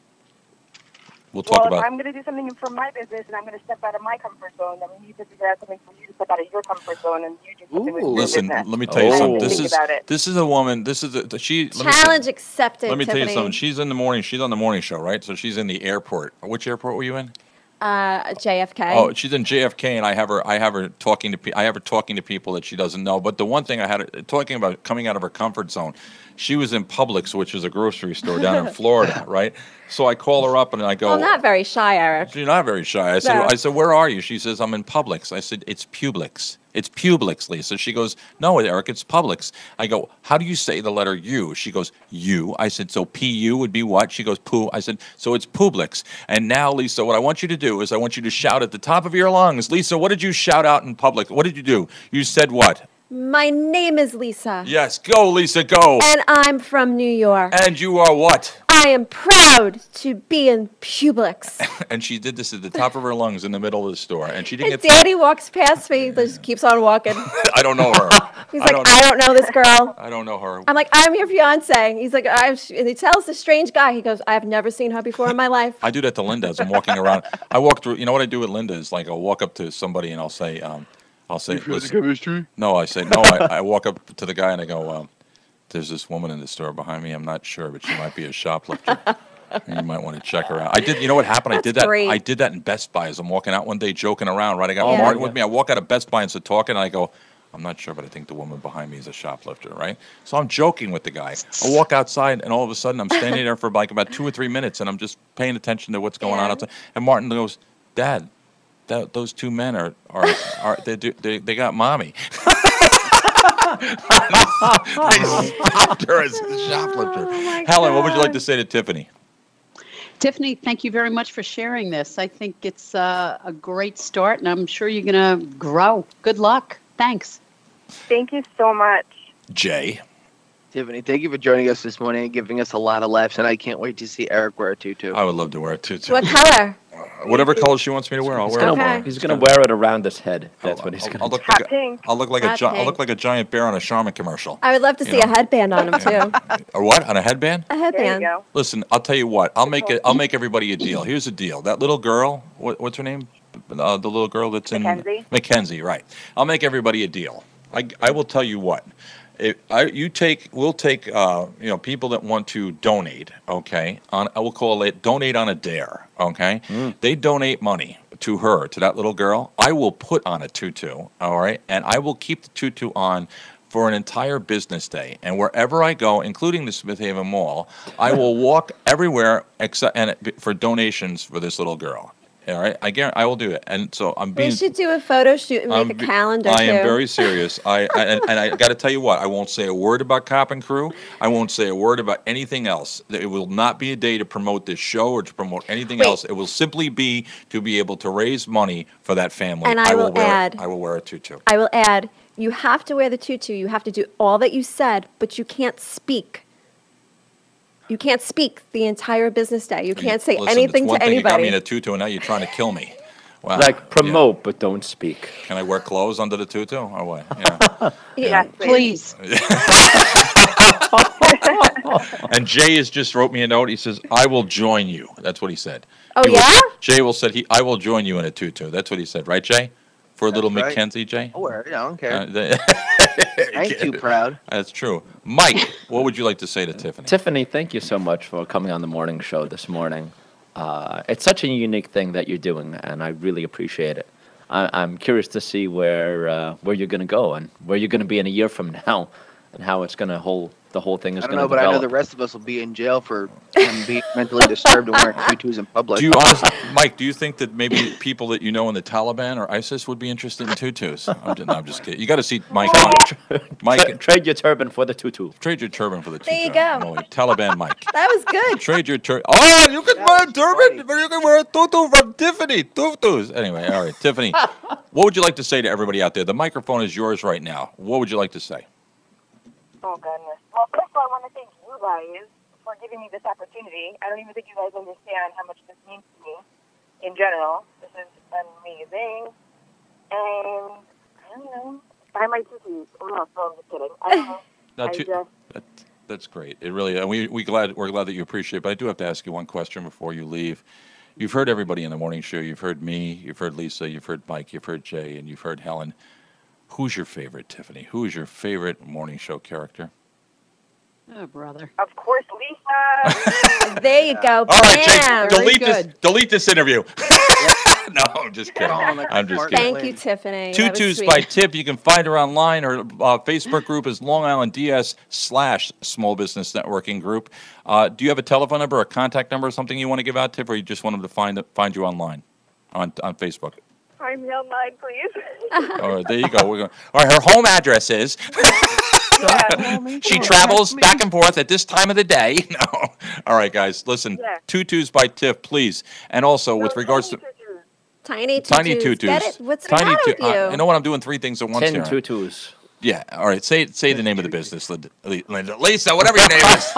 We'll talk Well, about. if I'm going to do something for my business and I'm going to step out of my comfort zone, then we need to figure out something for you to step out of your comfort zone and you do something with your Listen, business. let me tell you something. Think about it. This is a woman. This is she. Challenge accepted, Let me tell you Tiffany. something. She's in the morning. She's on the morning show, right? So she's in the airport. Which airport were you in? JFK. Oh, she's in JFK, and I have her talking to people that she doesn't know. But the one thing I had her talking about coming out of her comfort zone, she was in Publix, which is a grocery store down in Florida, right? So I call her up and I go, Well, not very shy, Eric. she's not very shy. No. I said, where are you? She says, I'm in Publix. I said, it's Publix. It's Publix, Lisa. She goes, no, Eric, it's Publix. I go, how do you say the letter U? She goes, U. I said, so P-U would be what? She goes, poo. I said, so it's Publix. And now, Lisa, what I want you to do is I want you to shout at the top of your lungs. Lisa, what did you shout out in public? What did you do? You said what? My name is Lisa. Yes, go, Lisa, go. And I'm from New York. And you are what? I am proud to be in Publix. And she did this at the top of her lungs in the middle of the store. And she didn't And get Daddy walks past me, just keeps on walking. I don't know her. He's like, I don't know this girl. I don't know her. I'm like, I'm your fiance. He's like, and he tells the strange guy, he goes, I've never seen her before in my life. I do that to Linda as I'm walking around. I walk through, you know what I do with Linda is like I'll walk up to somebody and I'll say, "Listen." No, I say, no, I walk up to the guy and I go, there's this woman in the store behind me. I'm not sure, but she might be a shoplifter. You might want to check her out. I did, you know what happened? I did that. great. I did that in Best Buy as I'm walking out one day joking around, right? I got Yeah. Martin with me. I walk out of Best Buy and start talking and I go, I'm not sure, but I think the woman behind me is a shoplifter, right? So I'm joking with the guy. I walk outside, and all of a sudden, I'm standing there for like about 2 or 3 minutes, and I'm just paying attention to what's going on outside. And Martin goes, "Dad, those two men they got mommy." They stopped her as a shoplifter. Helen, what would you like to say to Tiffany? Tiffany, thank you very much for sharing this. I think it's a great start, and I'm sure you're going to grow. Good luck. Thanks. Thank you so much. Jay. Tiffany, thank you for joining us this morning and giving us a lot of laughs, and I can't wait to see Eric wear a tutu. I would love to wear a tutu. What color? Whatever color she wants me to wear, I'll wear it. He's gonna wear it around his head. That's what he's gonna do. I'll look like Hot I'll pink. look like a giant bear on a Charmin commercial. I would love to see a headband on him, too. Or what? On a headband? A headband. Listen, I'll tell you what. I'll make everybody a deal. Here's the deal. That little girl, what's her name? The little girl that's in Mackenzie. Mackenzie, right? I'll make everybody a deal. I will tell you what. We'll take people that want to donate. Okay, I will call it donate on a dare. Okay, they donate money to her, to that little girl. I will put on a tutu. All right, and I will keep the tutu on for an entire business day. And wherever I go, including the Smith Haven Mall, I will walk everywhere for donations for this little girl. All right, I guarantee I will do it. And so I'm being. We should do a photo shoot and make a calendar, I too. am very serious. I got to tell you what. I won't say a word about Cop and Crew. I won't say a word about anything else. It will not be a day to promote this show or to promote anything else. It will simply be to be able to raise money for that family. And I will add. I will wear a tutu. I will add, you have to wear the tutu. You have to do all that you said, but you can't speak. You can't speak the entire business day. You can't say Listen, anything it's one to thing you got me in anybody. a tutu, and now you're trying to kill me. Wow. Like promote, but don't speak. Can I wear clothes under the tutu or what? Yeah. Yeah, please. And Jay has just wrote me a note. He says, "I will join you." That's what he said. Oh, yeah? Jay will said I will join you in a tutu. That's what he said, right, Jay? For a little right. Mackenzie, Jay. I'll wear it. I don't care. I I ain't too proud. That's true. Mike, what would you like to say to Tiffany? Tiffany, thank you so much for coming on the morning show this morning. It's such a unique thing that you're doing, and I really appreciate it. I'm curious to see where you're going to go and where you're going to be in a year from now. and how it's going to the whole thing is I going don't to know, but I know develop. the rest of us will be in jail for him being mentally disturbed and wearing tutus in public. Do you honestly, Mike? Do you think that maybe people that you know in the Taliban or ISIS would be interested in tutus? I'm just kidding. You got to see Mike. Mike, Trade your turban for the tutu. Trade your turban for the tutu. There you go. No, Taliban Mike. That was good. Trade your turban. Oh, you can wear a turban, but you can wear a tutu from Tiffany. Tutus. Anyway, all right, Tiffany. What would you like to say to everybody out there? The microphone is yours right now. What would you like to say? Oh, goodness. Well, first of all, I want to thank you guys for giving me this opportunity. I don't even think you guys understand how much this means to me in general. This is amazing. And, I don't know, buy my tutus. Oh, no, I'm just kidding. I don't know. That's great. It really, and we're glad that you appreciate it. But I do have to ask you one question before you leave. You've heard everybody in the morning show. You've heard me. You've heard Lisa. You've heard Mike. You've heard Jay, and you've heard Helen. Who's your favorite, Tiffany? Who is your favorite morning show character? Oh, brother. Of course, Lisa. There you go. All right, Bam. Jake, delete this interview. No, I'm just kidding. I'm just kidding. Thank you, Tiffany. That was Tutus sweet. by Tiff. You can find her online. Her Facebook group is Long Island DS/Small Business Networking Group. Do you have a telephone number, a contact number, or something you want to give out, Tiff, or you just want them to find you online on Facebook? I'm online, please. All right, there you go. All right, her home address is. She travels back and forth at this time of the day. No. All right, guys, listen. Yeah. Tutus by Tiff, please. And also, with regards to Tiny tutus. tiny tutus, Get it? What's the tiny matter with you? I know what I'm doing. 3 things at once 10 here. tutus. Yeah. All right. Say the name of the business, Linda. Lisa, whatever your name is.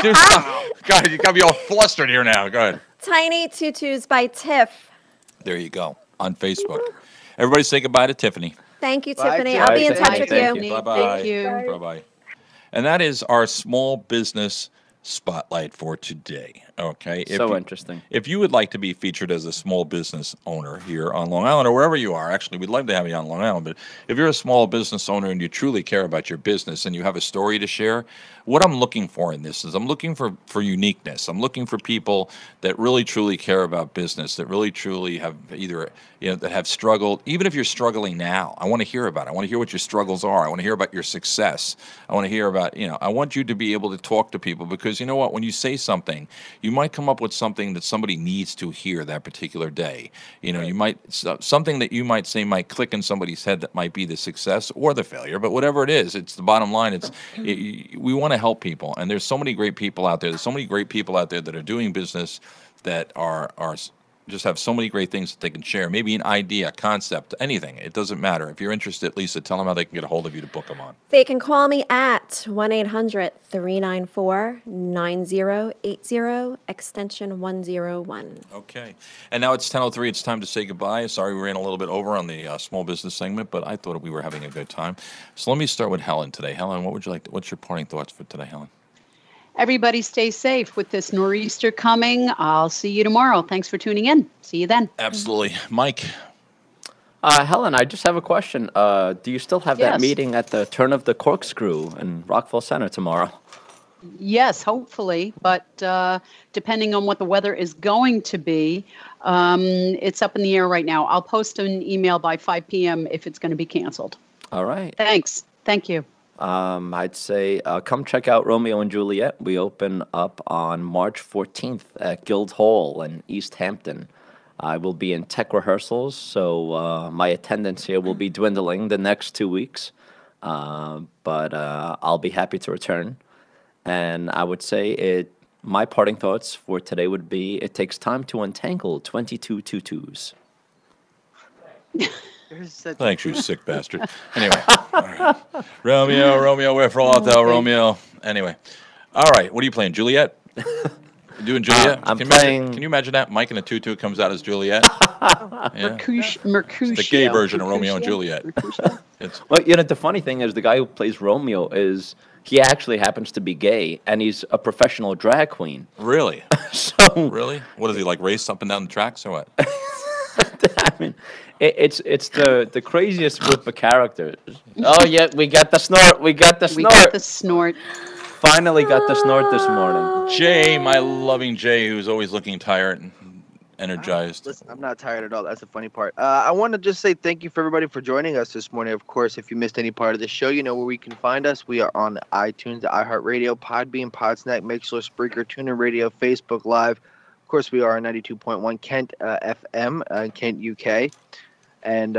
Do something. God, you got me all flustered here now. Go ahead. Tiny tutus by Tiff. There you go. On Facebook. Everybody say goodbye to Tiffany. Thank you, Bye, Tiffany. Tiff. I'll be in Bye, touch with Tiffany. you. Bye bye. Thank you. Bye bye. And that is our small business spotlight for today. Okay. So interesting. If you would like to be featured as a small business owner here on Long Island or wherever you are, actually, we'd love to have you on Long Island. But if you're a small business owner and you truly care about your business and you have a story to share, what I'm looking for in this is I'm looking for uniqueness. I'm looking for people that really truly care about business, that really truly have either that have struggled. Even if you're struggling now, I want to hear about it. I want to hear what your struggles are. I want to hear about your success. I want to hear about I want you to be able to talk to people because you know what? When you say something, you might come up with something that somebody needs to hear that particular day. You might something that you might say might click in somebody's head that might be the success or the failure. But whatever it is, it's the bottom line. We want to help people, and there's so many great people out there. There's so many great people out there that are doing business that are just have so many great things that they can share. Maybe an idea, concept, anything. It doesn't matter. If you're interested, Lisa, tell them how they can get a hold of you to book them on. They can call me at 1-800-394-9080, extension 101. Okay. And now it's 10:03. It's time to say goodbye. Sorry we ran a little bit over on the small business segment, but I thought we were having a good time. So let me start with Helen today. Helen, what's your parting thoughts for today, Helen? Everybody stay safe with this nor'easter coming. I'll see you tomorrow. Thanks for tuning in. See you then. Absolutely. Mike? Helen, I just have a question. Do you still have that Yes. meeting at the Turn of the Corkscrew in Rockville Center tomorrow? Yes, hopefully. But depending on what the weather is going to be, it's up in the air right now. I'll post an email by 5 p.m. if it's going to be canceled. All right. Thanks. Thank you. I'd say come check out Romeo and Juliet. We open up on March 14th at Guildhall in East Hampton. I will be in tech rehearsals, so my attendance here will be dwindling the next 2 weeks. But I'll be happy to return. And I would say my parting thoughts for today would be it takes time to untangle 22 tutus. Thanks, you sick bastard. Anyway. All right. Romeo, we're frotho, Romeo. Anyway. All right. What are you playing? Juliet? You doing Juliet? I'm Can playing. you imagine that? Mike in a tutu comes out as Juliet? Yeah. Mercutio. It's the gay version of Romeo and Juliet. Well, the funny thing is the guy who plays Romeo he actually happens to be gay, and he's a professional drag queen. Really? Really? What is he, like, race up and down the tracks or what? I mean, it's the craziest group of characters. Oh, yeah, we got the snort. We got the snort. Finally got the snort this morning. Jay, my loving Jay, who's always looking tired. energized. Listen, I'm not tired at all. That's the funny part. I want to just say thank you for everybody for joining us this morning. Of course, if you missed any part of the show, you know where we can find us. We are on the iTunes, the iHeartRadio, Podbean, Podsnack, Mixlr, Spreaker, TuneIn Radio, Facebook Live. Of course, we are on 92.1 Kent FM, Kent, UK. And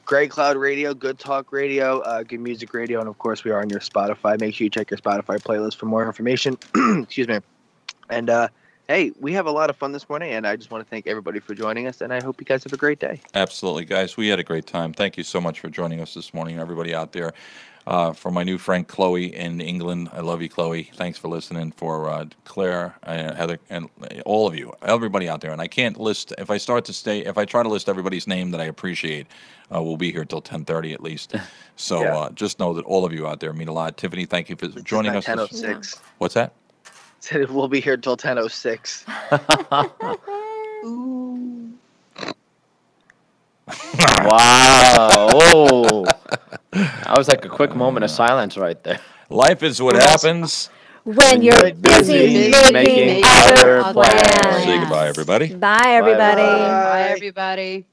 Great Cloud Radio, Good Talk Radio, Good Music Radio, and of course we are on your Spotify. Make sure you check your Spotify playlist for more information. Excuse me. And hey, we have a lot of fun this morning, and I just want to thank everybody for joining us, and I hope you guys have a great day. Absolutely, guys. We had a great time. Thank you so much for joining us this morning, everybody out there. For my new friend Chloe in England, I love you, Chloe. Thanks for listening. For Claire, Heather, and all of you, everybody out there. And I can't list, if I try to list everybody's name that I appreciate, we'll be here till 10:30 at least. So just know that all of you out there mean a lot. Tiffany, thank you for joining us. 10:06. What's that? Said we'll be here till 10:06. Wow. Oh. That was like a quick moment of silence right there. Life is what happens when you're busy making other plans. Say goodbye, everybody. Bye, everybody. Bye, everybody.